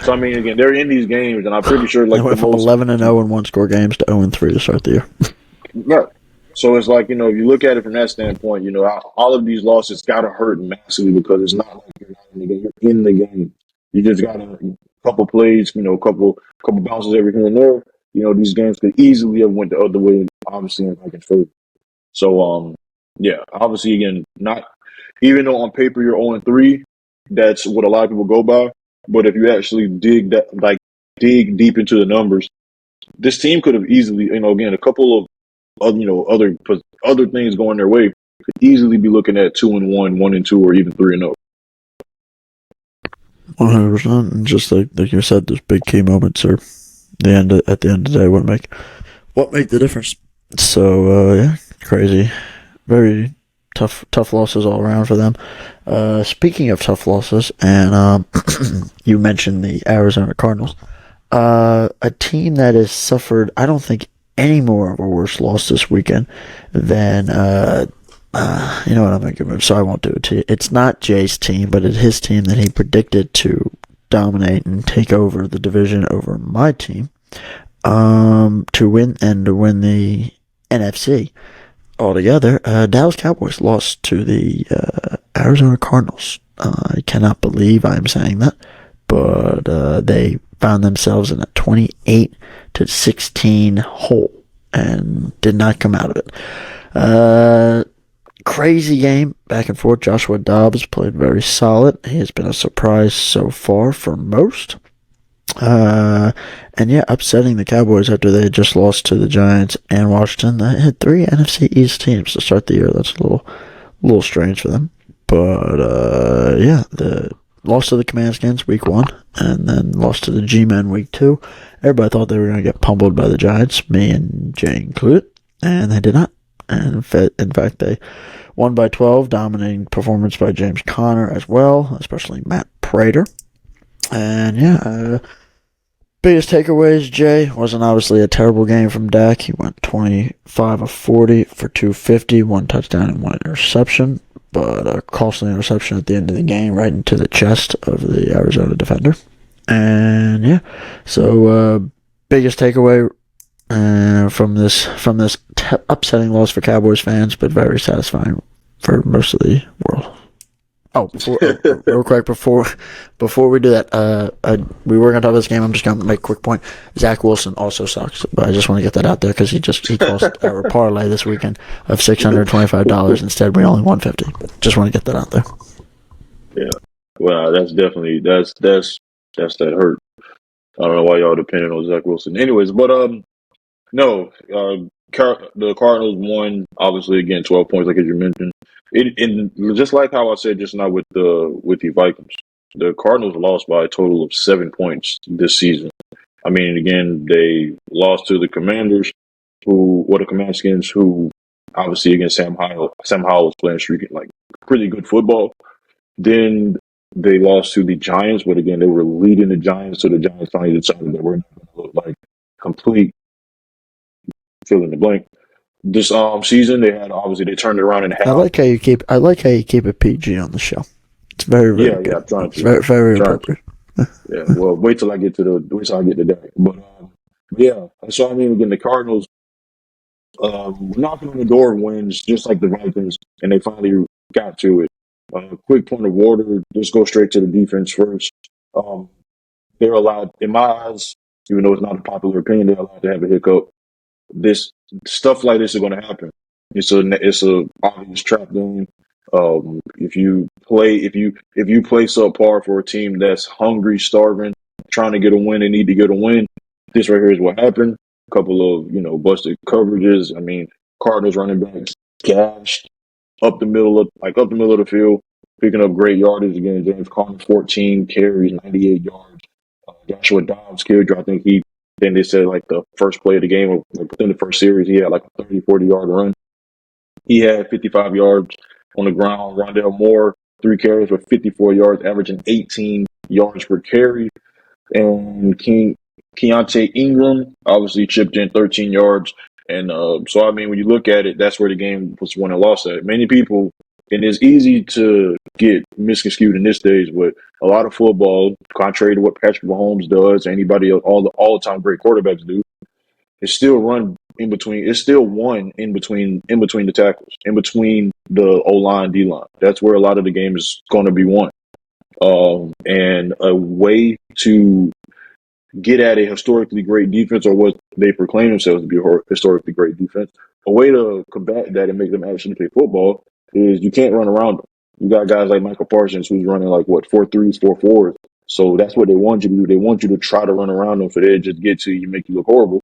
So I mean, again, they're in these games, and I'm pretty sure they went from 11-0 in one-score games to 0-3 to start the year. Right. So it's like, if you look at it from that standpoint, all of these losses got to hurt massively because it's not like you're not in the game. You're in the game. You just got a couple plays, couple bounces every here and there. These games could easily have went the other way, obviously, in Vikings' favor. So, yeah, obviously, again, not even though on paper you're 0-3, that's what a lot of people go by. But if you actually dig deep into the numbers, this team could have easily, again, a couple of other things going their way, could easily be looking at 2-1, 1-2, or even 3-0. 100%. And just like you said, those big key moments are at the end of the day what make the difference. So yeah, crazy, very tough losses all around for them. Speaking of tough losses, and you mentioned the Arizona Cardinals, a team that has suffered, I don't think, any more of a worse loss this weekend than you know what, I'm gonna give him, so I won't do it to you. It's not Jay's team, but it's his team that he predicted to dominate and take over the division over my team, to win the NFC altogether. Dallas Cowboys lost to the Arizona Cardinals. I cannot believe I am saying that, but they found themselves in a 28-16 hole and did not come out of it. Crazy game, back and forth. Joshua Dobbs played very solid. He has been a surprise so far for most. And yeah, upsetting the Cowboys after they had just lost to the Giants and Washington. They had 3 NFC East teams to start the year. That's a little strange for them. But yeah, the lost to the Commandskins week 1, and then lost to the G-Men week 2. Everybody thought they were going to get pummeled by the Giants, me and Jay included, and they did not. And in fact, they won by 12, dominating performance by James Conner as well, especially Matt Prater. And yeah, biggest takeaways, Jay, wasn't obviously a terrible game from Dak. He went 25 of 40 for 250, 1 touchdown and 1 interception, but a costly interception at the end of the game right into the chest of the Arizona defender. And yeah, so biggest takeaway from this upsetting loss for Cowboys fans, but very satisfying for most of the world. Oh, real quick before we do that, we were gonna talk about this game. I'm just gonna make a quick point. Zach Wilson also sucks, but I just want to get that out there because he cost our parlay this weekend of $625. Instead, we only won $50. But just want to get that out there. Yeah, well, that's definitely that hurt. I don't know why y'all depending on Zach Wilson. Anyways, but no, The Cardinals won, obviously, again, 12 points, like as you mentioned. And just like how I said just now with the Vikings, the Cardinals lost by a total of 7 points this season. I mean, again, they lost to the Commanders, the Commandskins, who obviously against Sam Howell was playing streaking like pretty good football. Then they lost to the Giants, but again, they were leading the Giants, so the Giants finally decided that we're not going to look like complete fill in the blank. This season, they turned it around in I half. like how you keep. I like how you keep it PG on the show. It's very, very Yeah, good. I'm trying It's to. very, very Trying to. appropriate. Yeah. Well, wait till I get to that. But yeah. So I mean, again, the Cardinals were knocking on the door of wins, just like the Vikings, and they finally got to it. Quick point of order: just go straight to the defense first. Um, they're allowed, in my eyes, even though it's not a popular opinion, they're allowed to have a hiccup. This stuff like this is going to happen. It's a obvious trap game. If you play subpar for a team that's hungry, starving, trying to get a win, and need to get a win, this right here is what happened. A couple of busted coverages. I mean, Cardinals running backs gashed up the middle of the field, picking up great yardage again. James Conner, 14 carries, 98 yards. Joshua Dobbs killed you. I think then they said like the first play of the game, or like within the first series, he had like a 30, 40-yard run. He had 55 yards on the ground. Rondell Moore, 3 carries for 54 yards, averaging 18 yards per carry. And Keontae Ingram obviously chipped in 13 yards. And so, I mean, when you look at it, that's where the game was won and lost at. Many people, and it's easy to get misconstrued in this days, but a lot of football, contrary to what Patrick Mahomes does, anybody, all-time great quarterbacks do, it's still run in between. It's still won in between the tackles, in between the O line, D line. That's where a lot of the game is going to be won. And a way to get at a historically great defense, or what they proclaim themselves to be a historically great defense, a way to combat that and make them actually play football is you can't run around them. You got guys like Michael Parsons who's running like 4.3s, 4.4s. So that's what they want you to do. They want you to try to run around them so they just get to you, make you look horrible.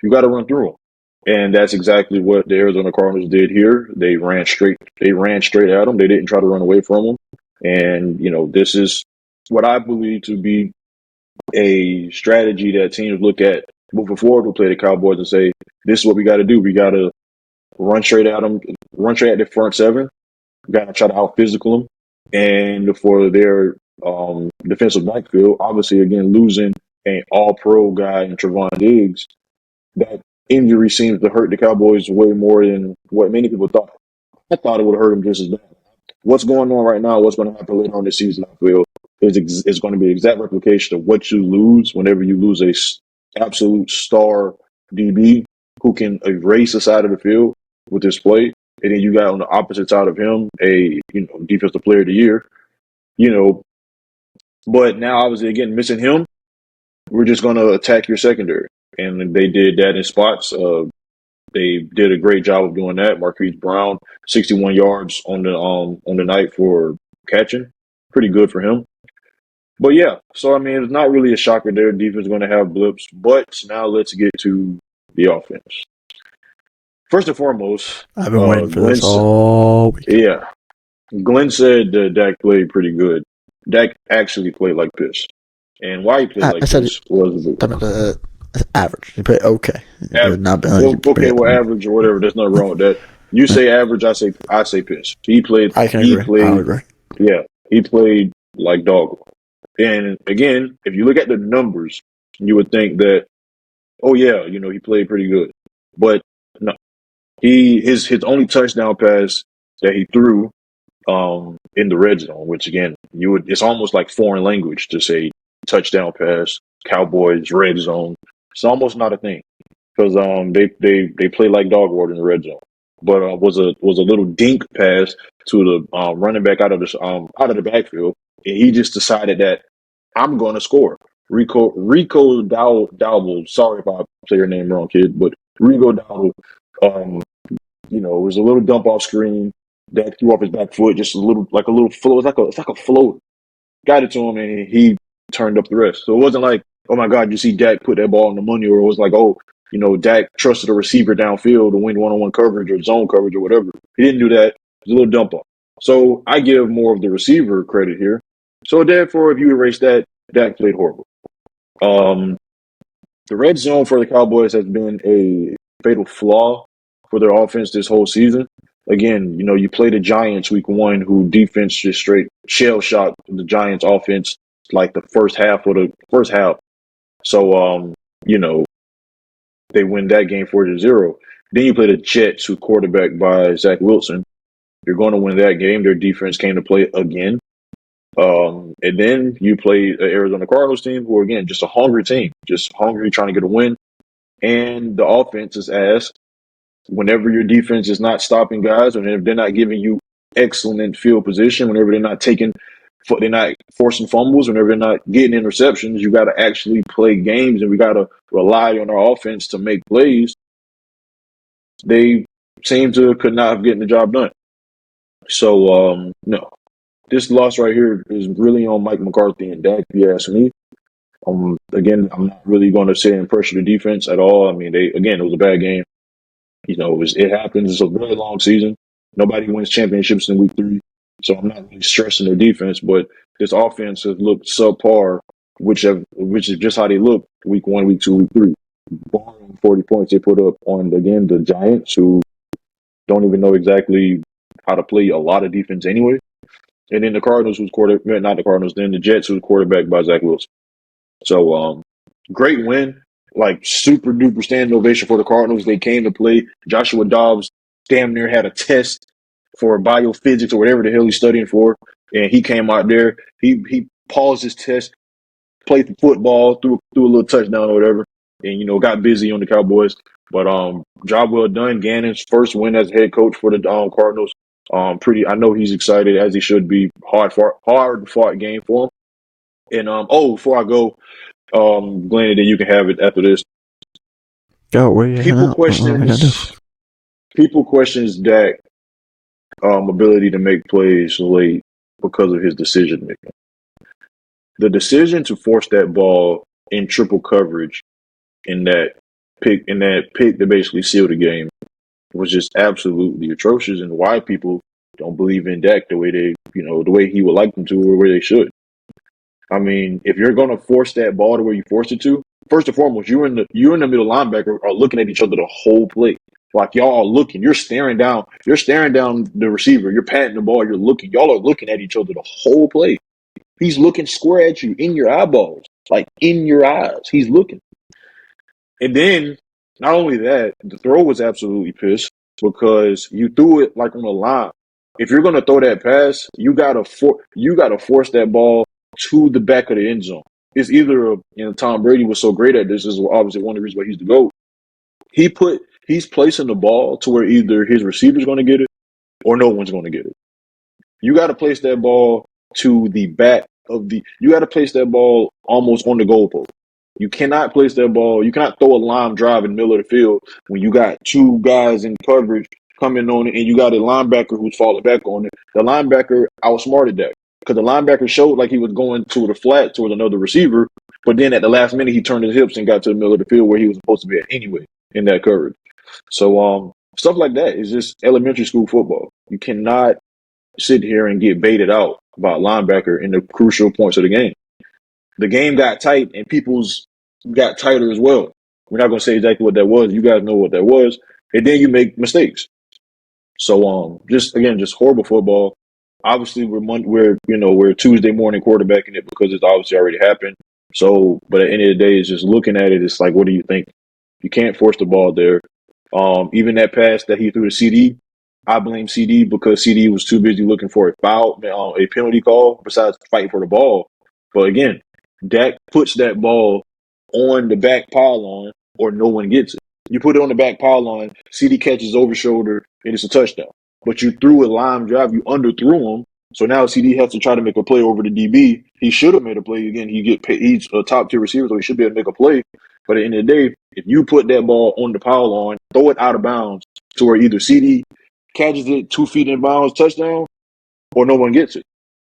You got to run through them. And that's exactly what the Arizona Cardinals did here. They ran straight. They ran straight at them. They didn't try to run away from them. And this is what I believe to be a strategy that teams look at moving forward to play the Cowboys and say, "This is what we got to do. We got to run straight at them, run straight at the front seven. We got to try to out physical them." And for their defensive backfield, obviously, again losing an All-Pro guy in Trevon Diggs, that injury seems to hurt the Cowboys way more than what many people thought. I thought it would hurt them just as bad. What's going on right now, what's going to happen later on this season, I feel, is going to be an exact replication of what you lose whenever you lose a absolute star DB who can erase the side of the field with his play. And then you got on the opposite side of him a defensive player of the year. But now obviously again missing him, we're just going to attack your secondary. And they did that in spots. They did a great job of doing that. Marquise Brown, 61 yards on the night for catching. Pretty good for him. But yeah, so I mean, it's not really a shocker their defense is going to have blips. But now let's get to the offense. First and foremost, I've been waiting for this all week. Yeah, Glenn said that Dak played pretty good. Dak actually played like piss. And why he played like piss was average. He played okay. Average or whatever. There's nothing wrong with that. You say average, I say piss. He played. I can agree. I'll agree. Yeah, he played like dog. And again, if you look at the numbers, you would think that, oh yeah, he played pretty good. But no, his only touchdown pass that he threw in the red zone, which again, it's almost like foreign language to say touchdown pass, Cowboys red zone. It's almost not a thing because they play like dog water in the red zone. But was a little dink pass to the running back out of the backfield, and he just decided that I'm going to score. Rico Dowdle. Sorry if I say your name wrong, kid, but Rico Dowdle. It was a little dump off screen that threw off his back foot, just a little float. It's like a float. Got it to him, and he turned up the rest. So it wasn't like, oh my God, you see Dak put that ball in the money, or it was like, oh, Dak trusted a receiver downfield to win one-on-one coverage or zone coverage or whatever. He didn't do that. It was a little dump off. So I give more of the receiver credit here. So therefore, if you erase that, Dak played horrible. The red zone for the Cowboys has been a fatal flaw for their offense this whole season. Again, you play the Giants week one, who defense just straight shell shocked the Giants offense like the first half of the first half. So, they win that game 4-0. Then you play the Jets, who quarterbacked by Zach Wilson. You're going to win that game. Their defense came to play again. And then you play the Arizona Cardinals team, who are, again, just a hungry team, just hungry, trying to get a win. And the offense is asked, whenever your defense is not stopping guys, or if they're not giving you excellent field position, whenever they're not forcing fumbles, whenever they're not getting interceptions, you got to actually play games, and we got to rely on our offense to make plays. They seem to could not have gotten the job done. So, no. This loss right here is really on Mike McCarthy and Dak, if you ask me. Again, I'm not really going to say and pressure the defense at all. I mean, it was a bad game. It happens. It's a very long season. Nobody wins championships in week 3. So I'm not really stressing their defense, but this offense has looked subpar, which is just how they look week 1, week 2, week 3. Barring 40 points they put up on, again, the Giants, who don't even know exactly how to play a lot of defense anyway. And then the Cardinals, not the Cardinals, then the Jets, who's quarterbacked by Zach Wilson. So, great win. Like, super duper standing ovation for the Cardinals. They came to play. Joshua Dobbs damn near had a test for biophysics or whatever the hell he's studying for. And he came out there. He paused his test, played the football, threw a little touchdown or whatever, and, got busy on the Cowboys. But job well done. Gannon's first win as head coach for the Cardinals. I know he's excited, as he should be. Hard fought game for him. And before I go, Glenn, then you can have it after this. Go, where you hanging out? What are we gonna do? People questions Dak ability to make plays late because of his decision making. The decision to force that ball in triple coverage in that pick that basically sealed the game was just absolutely atrocious, and why people don't believe in Dak the way the way he would like them to, or where they should. I mean, if you're going to force that ball to where you forced it to, first and foremost, you and the middle linebacker are looking at each other the whole play. Like, y'all are looking. You're staring down the receiver. You're patting the ball. You're looking. Y'all are looking at each other the whole play. He's looking square at you in your eyeballs, like in your eyes. He's looking. And then, not only that, the throw was absolutely pissed because you threw it like on the line. If you're going to throw that pass, you gotta force that ball to the back of the end zone. It's either Tom Brady was so great at this. Is obviously one of the reasons why he's the GOAT. He's placing the ball to where either his receiver's going to get it or no one's going to get it. You got to place that ball to the back of the. You got to place that ball almost on the goalpost. You cannot place that ball. You cannot throw a line drive in the middle of the field when you got two guys in coverage coming on it, and you got a linebacker who's falling back on it. The linebacker outsmarted that because the linebacker showed like he was going to the flat towards another receiver, but then at the last minute he turned his hips and got to the middle of the field where he was supposed to be at anyway in that coverage. So stuff like that is just elementary school football. You cannot sit here and get baited out by a linebacker in the crucial points of the game. The game got tight and people's got tighter as well. We're not going to say exactly what that was. You guys know what that was. And then you make mistakes. So just horrible football. Obviously, we're Tuesday morning quarterbacking it because it's obviously already happened. So, but at the end of the day, it's just looking at it. It's like, what do you think? You can't force the ball there. Even that pass that he threw to CD, I blame CD because CD was too busy looking for a foul, a penalty call, besides fighting for the ball. But again, Dak puts that ball on the back pylon or no one gets it. You put it on the back pylon, CD catches over shoulder, and it's a touchdown. But you threw a line drive, you underthrew him, so now CD has to try to make a play over the DB. He should have made a play. Again, he's a top-tier receiver, so he should be able to make a play. But at the end of the day, if you put that ball on the pylon, throw it out of bounds to where either CD catches it 2 feet in bounds, touchdown, or no one gets it.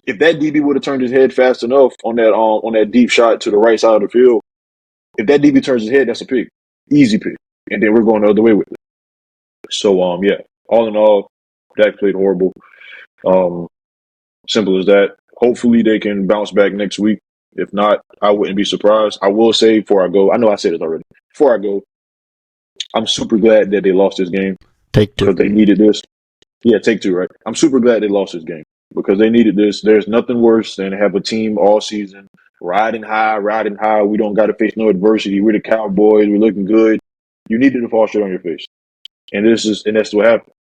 If that DB would have turned his head fast enough on that deep shot to the right side of the field, if that DB turns his head, that's a pick. Easy pick. and then we're going the other way with it. So, yeah, all in all, Dak played horrible. Um, Simple as that. Hopefully they can bounce back next week. If not, I wouldn't be surprised. I will say before I go, I know I said it already. Before I go, I'm super glad that they lost this game Take two. because they needed this. Yeah, take two, right? I'm super glad they lost this game because they needed this. There's nothing worse than have a team all season riding high, riding high. We don't got to face no adversity. We're the Cowboys. We're looking good. You needed to fall short on your face, and that's what happened.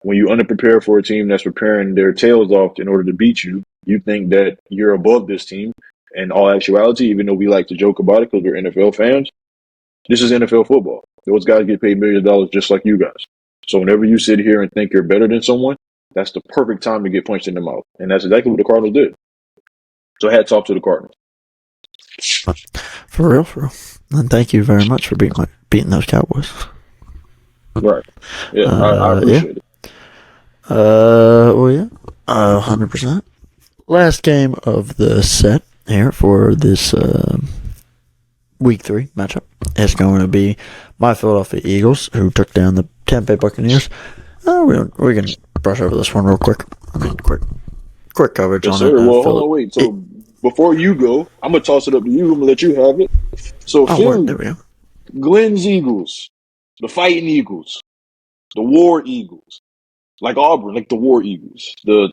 When you underprepare for a team that's preparing their tails off in order to beat you, you think that you're above this team. In all actuality, even though we like to joke about it because we're NFL fans, this is NFL football. Those guys get paid millions of dollars just like you guys. So whenever you sit here and think you're better than someone, that's the perfect time to get punched in the mouth. And that's exactly what the Cardinals did. So hats off to the Cardinals. For real, for real. And thank you very much for beating those Cowboys. Right. Yeah, I appreciate it. Well, yeah. 100%. Last game of the set here for this Week 3 matchup is going to be my Philadelphia Eagles, who took down the Tampa Bay Buccaneers. We're going to brush over this one real quick. I mean, quick coverage Yes, on sir. it. Well, hold on, wait. So before you go, I'm going to toss it up to you. I'm going to let you have it. So, Philly, there we go. Glenn's Eagles, the Fighting Eagles, the War Eagles, like Auburn, like the War Eagles, the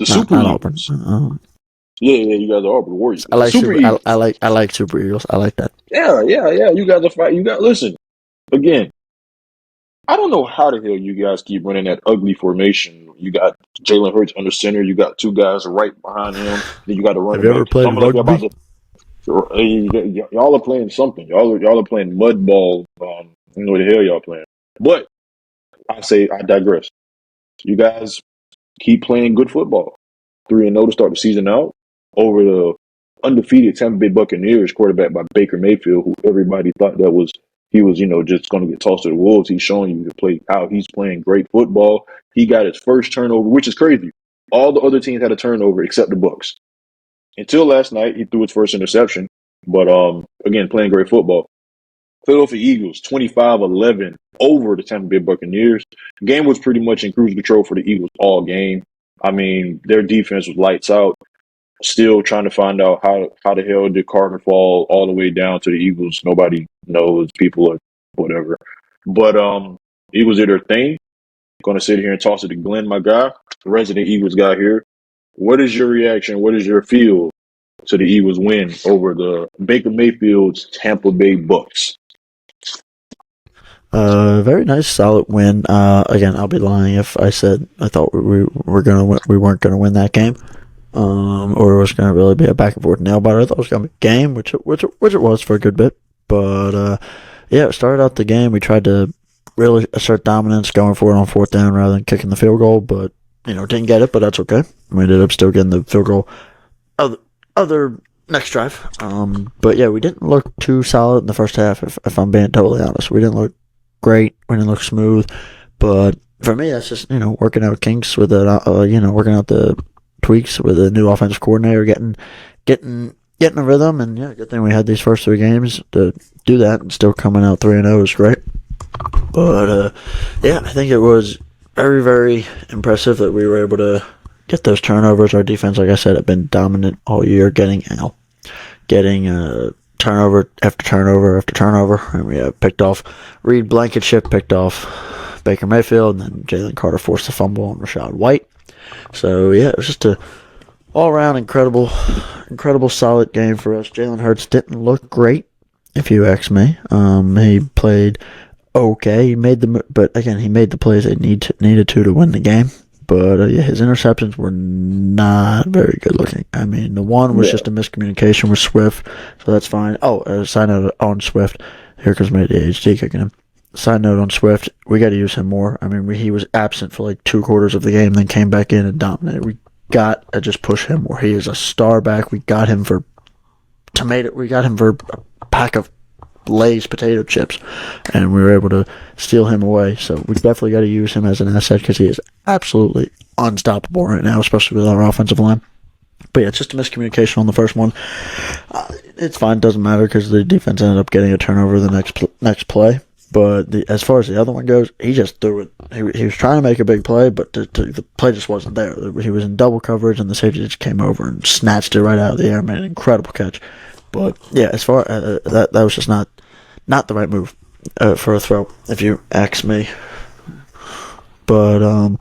Super Not Eagles. Auburn. Yeah, you guys are Auburn War Eagles. I like Super Eagles. I like Super Eagles. I like that. Yeah. You guys are fight. Listen, again, I don't know how the hell you guys keep running that ugly formation. You got Jalen Hurts under center. You got two guys right behind him. Then you got to run. Have you ever played rugby? Y'all are playing something. Y'all are playing mud ball. I don't know what the hell y'all playing. But I digress. You guys keep playing good football. 3-0 to start the season out over the undefeated Tampa Bay Buccaneers, quarterback by Baker Mayfield, who everybody thought he was just going to get tossed to the wolves. He's showing you to play how he's playing great football. He got his first turnover, which is crazy. All the other teams had a turnover except the Bucs. Until last night, he threw his first interception. But again, playing great football. Philadelphia Eagles 25-11 over the Tampa Bay Buccaneers. The game was pretty much in cruise control for the Eagles all game. I mean, their defense was lights out. Still trying to find out how the hell did Carter fall all the way down to the Eagles. Nobody knows. People are whatever. But Eagles did their thing. Going to sit here and toss it to Glenn, my guy, the resident Eagles guy here. What is your reaction? What is your feel to the Eagles win over the Baker Mayfield's Tampa Bay Bucs? Very nice, solid win. Again, I'll be lying if I said I thought we weren't gonna win that game, or it was gonna really be a back and forth nail biter. I thought it was gonna be a game, which it was for a good bit. But yeah, it started out the game. We tried to really assert dominance, going for it on fourth down rather than kicking the field goal, but didn't get it. But that's okay. We ended up still getting the field goal. Other next drive. But yeah, we didn't look too solid in the first half. If I'm being totally honest, we didn't look great. We didn't look smooth. But for me, that's just working out kinks with it. Working out the tweaks with a new offensive coordinator, getting a rhythm. And yeah, good thing we had these first 3 games to do that, and still coming out 3-0 is great. But yeah, I think it was very, very impressive that we were able to get those turnovers. Our defense, like I said, had been dominant all year, getting turnover after turnover after turnover, and we picked off Reed Blankenship, picked off Baker Mayfield, and then Jalen Carter forced a fumble on Rashad White. So yeah, it was just a all-around incredible solid game for us. Jalen Hurts didn't look great, if you ask me. He played okay. He made the plays they needed to win the game. But yeah, his interceptions were not very good looking. I mean, the one was just a miscommunication with Swift, so that's fine. Oh, side note on Swift. Here comes my ADHD kicking him. Side note on Swift, we got to use him more. I mean, he was absent for like 2 quarters of the game, then came back in and dominated. We got to just push him more. He is a star back. We got him for a pack of Lay's potato chips, and we were able to steal him away. So we definitely got to use him as an asset because he is absolutely unstoppable right now, especially with our offensive line. But yeah, it's just a miscommunication on the first one. It's fine, doesn't matter because the defense ended up getting a turnover the next play. But as far as the other one goes, he just threw it. He was trying to make a big play, but the play just wasn't there. He was in double coverage, and the safety just came over and snatched it right out of the air. Made an incredible catch. But yeah, as far that was just not the right move for a throw, if you ask me. But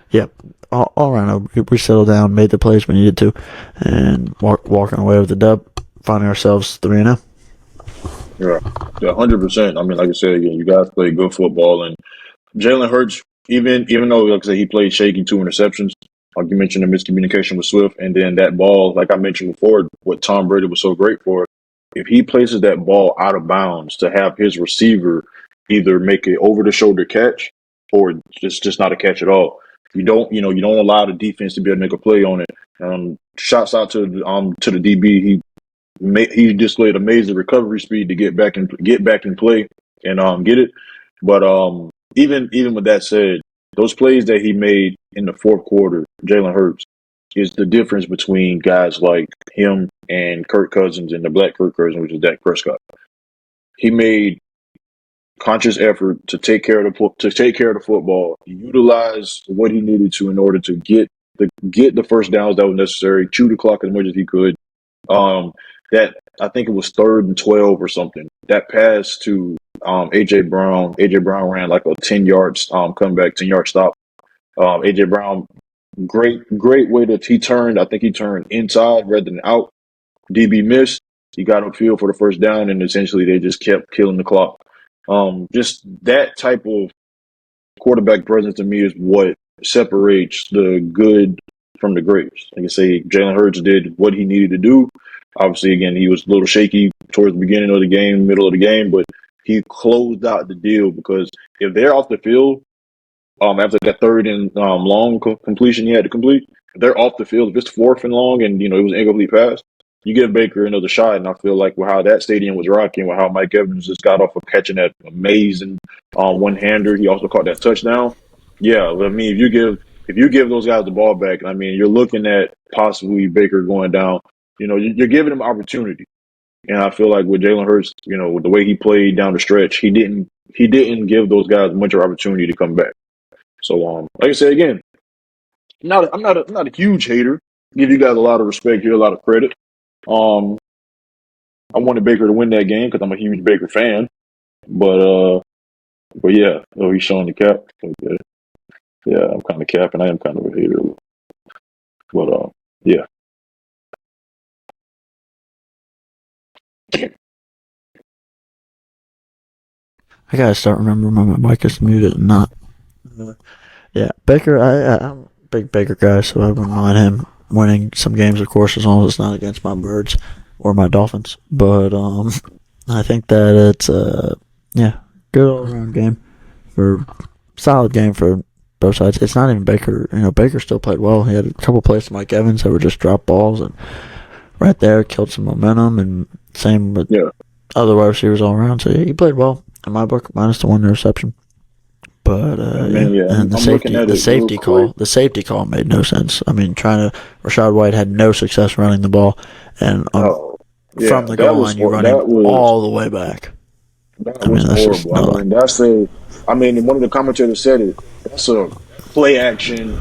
yeah, all around we settled down, made the plays we needed to, and walking away with the dub, finding ourselves 3-0. Yeah, 100%. I mean, like I said again, you guys play good football, and Jalen Hurts, even though like I said he played shaky, 2 interceptions. Like you mentioned, the miscommunication with Swift, and then that ball, like I mentioned before, what Tom Brady was so great for. If he places that ball out of bounds to have his receiver either make an over the shoulder catch or just not a catch at all. You don't allow the defense to be able to make a play on it. Shouts out to the DB. He displayed amazing recovery speed to get back in play and get it. But even with that said, those plays that he made in the fourth quarter, Jalen Hurts, is the difference between guys like him and Kirk Cousins and the black Kirk Cousins, which is Dak Prescott. He made conscious effort to take care of the football, utilize what he needed to in order to get the first downs that was necessary, chew the clock as much as he could. That I think it was 3rd and 12 or something. That pass to AJ Brown. AJ Brown ran like a 10-yard comeback, 10-yard stop. AJ Brown, great way that he turned. I think he turned inside rather than out. DB missed. He got upfield for the first down, and essentially they just kept killing the clock. Just that type of quarterback presence to me is what separates the good from the greats. Like I say, Jalen Hurts did what he needed to do. Obviously, again, he was a little shaky towards the beginning of the game, middle of the game, but he closed out the deal because if they're off the field, after that 3rd and long completion he had to complete, if they're off the field, if it's 4th and long and, it was an incomplete pass, you give Baker another shot. And I feel like with how that stadium was rocking, with how Mike Evans just got off of catching that amazing one-hander, he also caught that touchdown. Yeah, I mean, if you give those guys the ball back, I mean, you're looking at possibly Baker going down. You're giving him opportunity. And I feel like with Jalen Hurts, with the way he played down the stretch, he didn't give those guys much of opportunity to come back. So, like I said again, I'm not a huge hater. Give you guys a lot of respect here, a lot of credit. I wanted Baker to win that game because I'm a huge Baker fan. But yeah, he's showing the cap. Okay. Yeah, I'm kind of capping. I am kind of a hater. But yeah. I gotta start remembering when my mic is muted and not. Yeah, Baker. I'm a big Baker guy, so I wouldn't mind him winning some games, of course, as long as it's not against my Birds or my Dolphins. But I think that it's good all around game for solid game for both sides. It's not even Baker. Baker still played well. He had a couple plays to Mike Evans that were just drop balls and right there killed some momentum. And same with other wide receivers all around. So he played well in my book, minus the 1 interception. But and the safety call made no sense. I mean, Rachaad White had no success running the ball, and from the goal line, you run him all the way back. That was horrible. One of the commentators said it. That's a play action,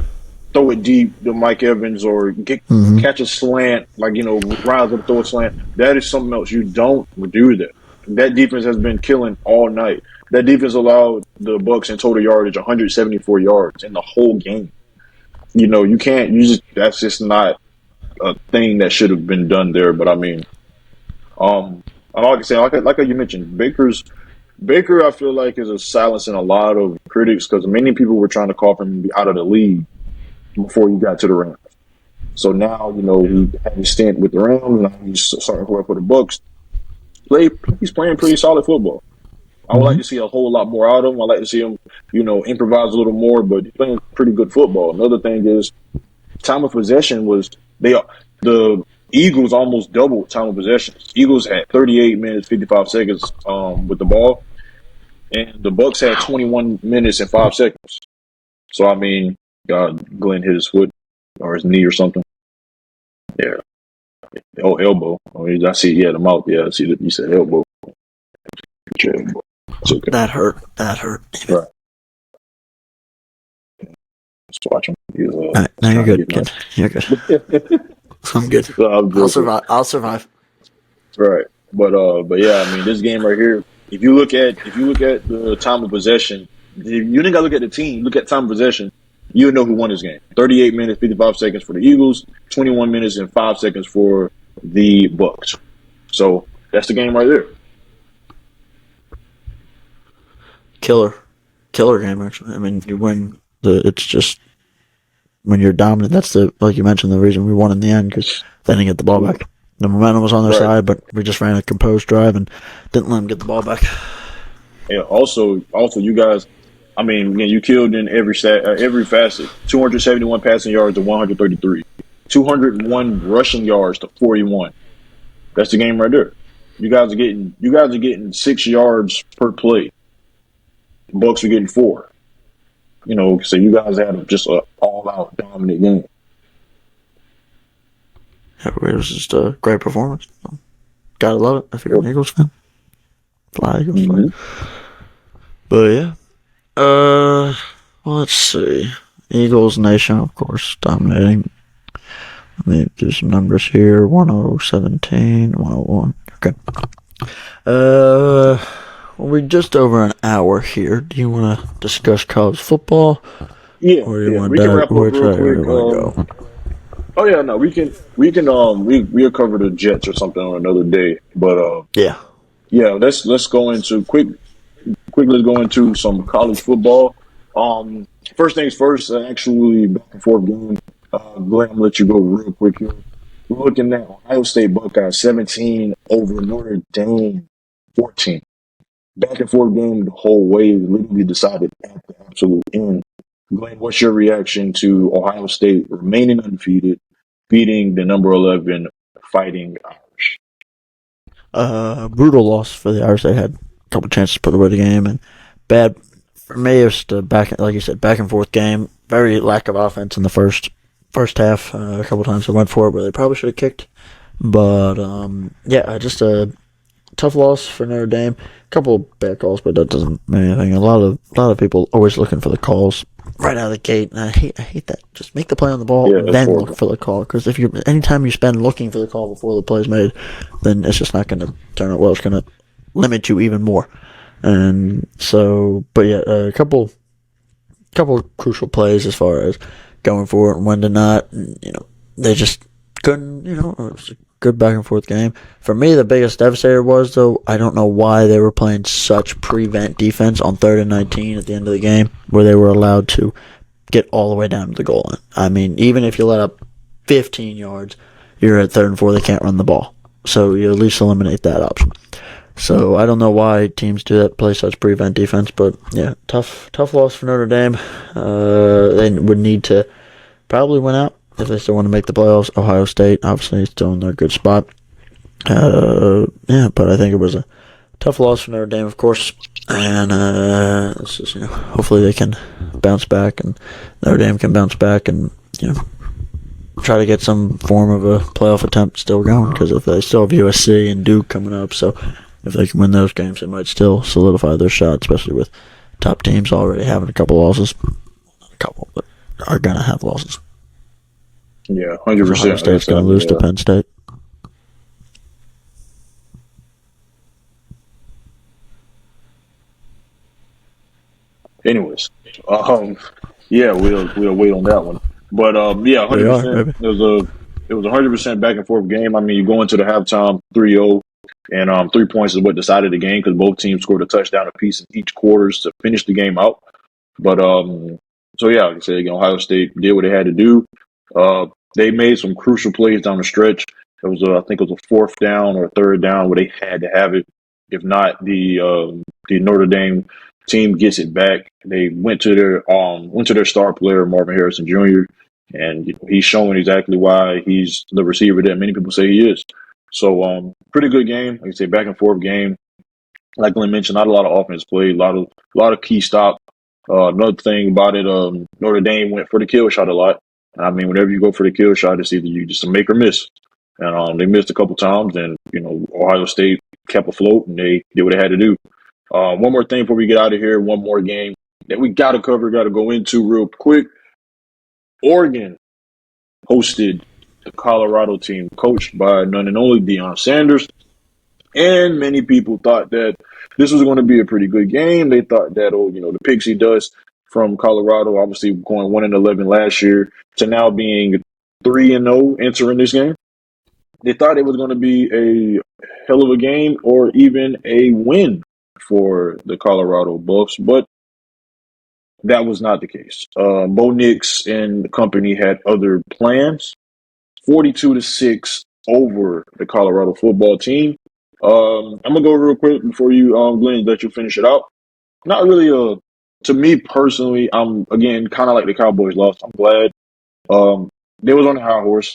throw it deep to Mike Evans or catch a slant, rise up, throw a slant. That is something else. You don't do that. That defense has been killing all night. That defense allowed the Bucs in total yardage 174 yards in the whole game. You can't. That's just not a thing that should have been done there. But I mean, like I said, like you mentioned, Baker, I feel like is a silencing a lot of critics because many people were trying to call for him to be out of the league before he got to the Rams. So now, he had his stint with the Rams, and he's starting to work for the Bucs. He's playing pretty solid football. I would like to see a whole lot more out of him. I like to see him, improvise a little more, but he's playing pretty good football. Another thing is time of possession the Eagles almost doubled time of possession. Eagles had 38 minutes, 55 seconds with the ball, and the Bucs had 21 minutes and 5 seconds. So, I mean, Glenn hit his foot or his knee or something. Yeah. Oh, elbow. I see he had a mouth. Yeah, I see that you said elbow. It's okay. That hurt. That hurt. Right. Just watching. He's All right, now you're trying to good. get Good. You're good. nice. I'm good. So I'm I'll joking. survive. I'll survive. Right. But yeah, I mean, this game right here. If you look at the time of possession, you didn't got to look at the team. Look at time of possession. You know who won this game. 38 minutes, 55 seconds for the Eagles. 21 minutes and 5 seconds for the Bucks. So that's the game right there. Killer game. Actually, I mean, you win. It's just when you're dominant. That's like you mentioned, the reason we won in the end, because they didn't get the ball back. The momentum was on their Right. side, but we just ran a composed drive and didn't let them get the ball back. Yeah. Also, you guys. I mean, again, you killed in every facet. 271 passing yards to 133. 201 rushing yards to 41. That's the game right there. You guys are getting 6 yards per play. The Bucks are getting 4. So you guys had just an all-out dominant game. It was just a great performance. Gotta love it if you're an Eagles fan. Fly Eagles, fly. Mm-hmm. But yeah. Let's see. Eagles Nation, of course, dominating. Let me do some numbers here. 1017, 101. Okay. We're just over an hour here. Do you want to discuss college football? Yeah, Or do you yeah. want We to can wrap up where real do quick. you want to go? Oh yeah, no, we'll cover the Jets or something on another day. But Yeah. yeah, let's go into quickly go into some college football. First things first, actually back and forth game. Glenn, I'm gonna let you go real quick here. We're looking at Ohio State Buckeyes 17 over Notre Dame 14. Back and forth game the whole way, literally decided at the absolute end. Glenn, what's your reaction to Ohio State remaining undefeated, beating the number 11 Fighting Irish? Brutal loss for the Irish. They had a couple chances to put away the game, and bad for me. It was just a like you said, back and forth game. Very lack of offense in the first half. A couple times they went for it, but they probably should have kicked. But yeah, just a tough loss for Notre Dame. A couple of bad calls, but that doesn't mean anything. A lot of people always looking for the calls right out of the gate, and I hate that. Just make the play on the ball Yeah, and that's then horrible. look for the call. Because if you anytime you spend looking for the call before the play's made, then it's just not going to turn out well. It's going to limit you even more. And so, but yeah, a couple crucial plays as far as going for it and when to not. And, they just couldn't. It was a good back and forth game. For me, the biggest devastator was, though, I don't know why they were playing such prevent defense on 3rd and 19 at the end of the game, where they were allowed to get all the way down to the goal line. I mean, even if you let up 15 yards, you're at 3rd and 4. They can't run the ball, so you at least eliminate that option. So I don't know why teams do that, play such prevent defense, but yeah, tough loss for Notre Dame. They would need to probably win out if they still want to make the playoffs. Ohio State, obviously, still in their good spot. Yeah, but I think it was a tough loss for Notre Dame, of course. And it's just, hopefully they can bounce back, and Notre Dame can bounce back, and try to get some form of a playoff attempt still going. Because if they still have USC and Duke coming up, so if they can win those games, they might still solidify their shot, especially with top teams already having a couple losses. Not a couple, but are gonna have losses. Yeah, Ohio 100%. State's going to lose to Penn State. Anyways, yeah, we'll wait on that one. But yeah, We are, 100%. maybe. It was 100% back and forth game. I mean, you go into the halftime 3-0, and 3 points is what decided the game because both teams scored a touchdown apiece in each quarters to finish the game out. But so yeah, like I said, Ohio State did what they had to do. They made some crucial plays down the stretch. It was I think it was a 4th down or a 3rd down where they had to have it. If not, the Notre Dame team gets it back. They went to their star player Marvin Harrison Jr. and he's showing exactly why he's the receiver that many people say he is. So pretty good game. Like I say, back and forth game. Like Glenn mentioned, not a lot of offense played, a lot of key stop. Another thing about it, Notre Dame went for the kill shot a lot. I mean, whenever you go for the kill shot, it's either you just make or miss. And they missed a couple times, and Ohio State kept afloat, and they did what they had to do. One more thing before we get out of here. One more game that we got to cover, got to go into real quick. Oregon hosted the Colorado team, coached by none and only Deion Sanders. And many people thought that this was going to be a pretty good game. They thought that, the pixie dust from Colorado, obviously going 1-11 last year to now being 3-0 entering this game. They thought it was going to be a hell of a game or even a win for the Colorado Buffs, but that was not the case. Bo Nix and the company had other plans. 42-6 over the Colorado football team. I'm gonna go real quick before you, Glenn, let you finish it out. Not really to me personally. I'm again kind of like the Cowboys lost. I'm glad. They was on a high horse,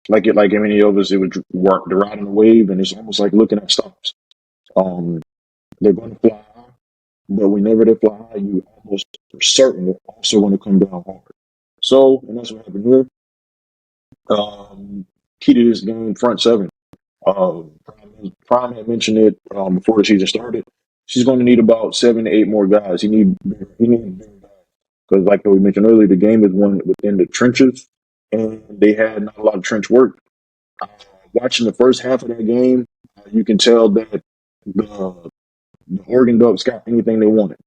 like many of us. It was work the ride on the wave, and it's almost like looking at stars. Um, they're going to fly high, but whenever they fly high, you almost are certain they're also going to come down hard. So, and that's what happened here. Key to this game, front seven. Prime had mentioned it before the season started. She's going to need about 7 to 8 more guys. He needs bigger guys because, like we mentioned earlier, the game is won within the trenches, and they had not a lot of trench work. Watching the first half of that game, you can tell that the Oregon Ducks got anything they wanted.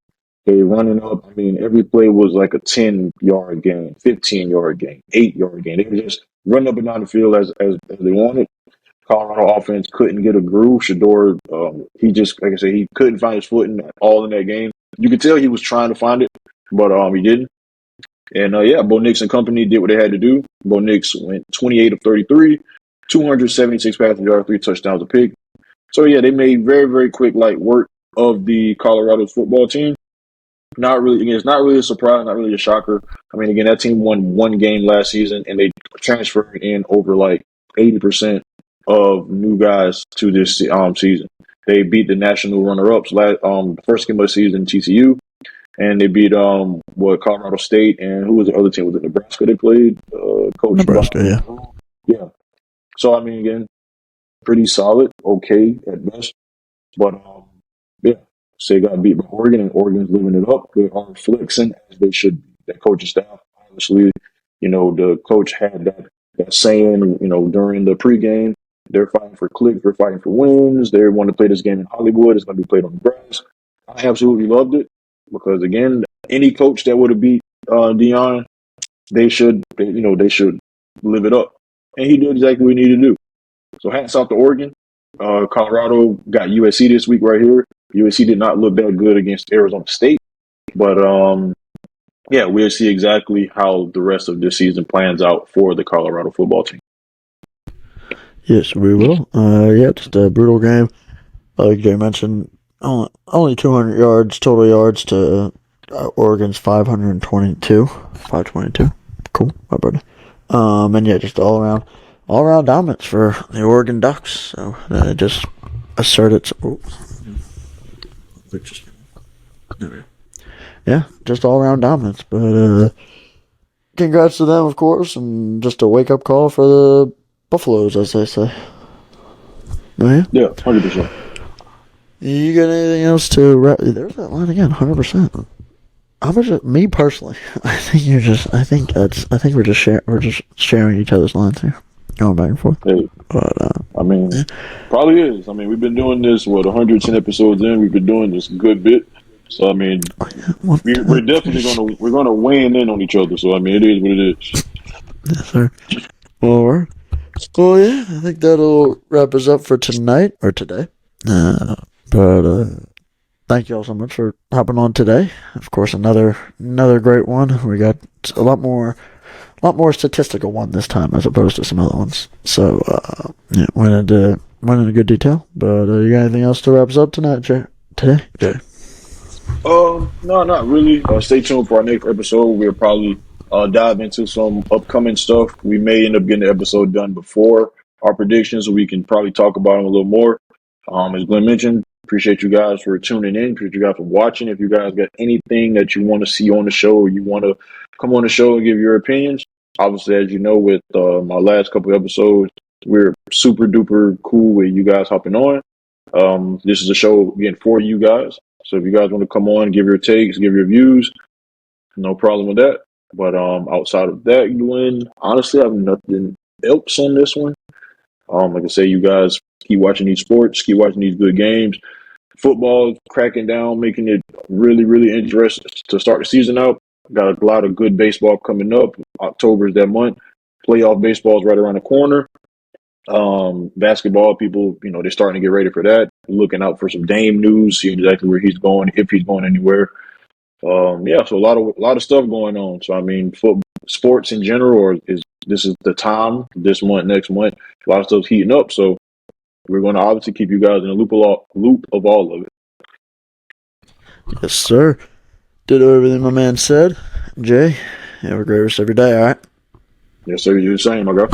They running up. I mean, every play was like a 10-yard gain, 15-yard gain, 8-yard gain. They were just running up and down the field as they wanted. Colorado offense couldn't get a groove. Shador, he just, like I said, he couldn't find his footing at all in that game. You could tell he was trying to find it, but he didn't. And Bo Nix and company did what they had to do. Bo Nix went 28 of 33, 276 passing yards, 3 touchdowns a pick. So yeah, they made very, very quick light work of the Colorado football team. Not really, again, it's not really a surprise, not really a shocker. I mean, again, that team won one game last season, and they transferred in over like 80% of new guys to this season. They beat the national runner-ups first game of the season, TCU, and they beat Colorado State, and who was the other team? Was it Nebraska they played? Coach Nebraska, yeah. Yeah. So I mean, again, pretty solid, okay at best, but yeah. Say got beat by Oregon, and Oregon's living it up. They are flexing as they should be. That coaching staff, obviously, the coach had that saying, during the pregame, they're fighting for clicks, they're fighting for wins. They want to play this game in Hollywood. It's going to be played on the grass. I absolutely loved it because, again, any coach that would have beat Deion, they should live it up, and he did exactly what he needed to do. So hats off to Oregon. Colorado got USC this week right here. USC did not look that good against Arizona State, but we'll see exactly how the rest of this season plans out for the Colorado football team. Yes, we will. Just a brutal game. Like Jay mentioned, only 200 yards, total yards to Oregon's 522. 522. Cool, my brother. Just all around dominance for the Oregon Ducks. So just asserted. Just all around dominance. But congrats to them, of course, and just a wake up call for the Buffaloes, as they say. Oh, yeah, 100%. You got anything else to? There's that line again, 100%. How much? Me personally, I think we're just sharing each other's lines here, going back and forth. Hey, but probably is. I mean, we've been doing this 110 episodes in. We've been doing this a good bit. So I mean, we're definitely gonna weigh in on each other. So I mean, it is what it is. Yes, sir. All right. Well, yeah, I think that'll wrap us up for tonight or today. Thank you all so much for hopping on today. Of course, another great one. We got a lot more statistical one this time as opposed to some other ones. So, went into good detail. But you got anything else to wrap us up tonight, Jay? Today, Jay? No, not really. Stay tuned for our next episode. We'll probably dive into some upcoming stuff. We may end up getting the episode done before our predictions, so we can probably talk about them a little more. As Glenn mentioned, appreciate you guys for tuning in. Appreciate you guys for watching. If you guys got anything that you want to see on the show or you want to come on the show and give your opinions, obviously, as you know, with my last couple of episodes, we're super duper cool with you guys hopping on. This is a show, again, for you guys. So if you guys want to come on, give your takes, give your views, no problem with that. But outside of that, Glenn, honestly, I have nothing else on this one. Like I say, you guys keep watching these sports, keep watching these good games. Football is cracking down, making it really, really interesting to start the season out. Got a lot of good baseball coming up. October is that month. Playoff baseball is right around the corner. Basketball, people, they're starting to get ready for that. Looking out for some Dame news, seeing exactly where he's going, if he's going anywhere. Yeah, so a lot of stuff going on. So I mean, sports in general, or this is the time this month, next month. A lot of stuff's heating up, so we're going to obviously keep you guys in the loop of all of it. Yes, sir. Did everything my man said. Jay, have a great rest of your day, all right? Yes, sir. You're the same, my guy.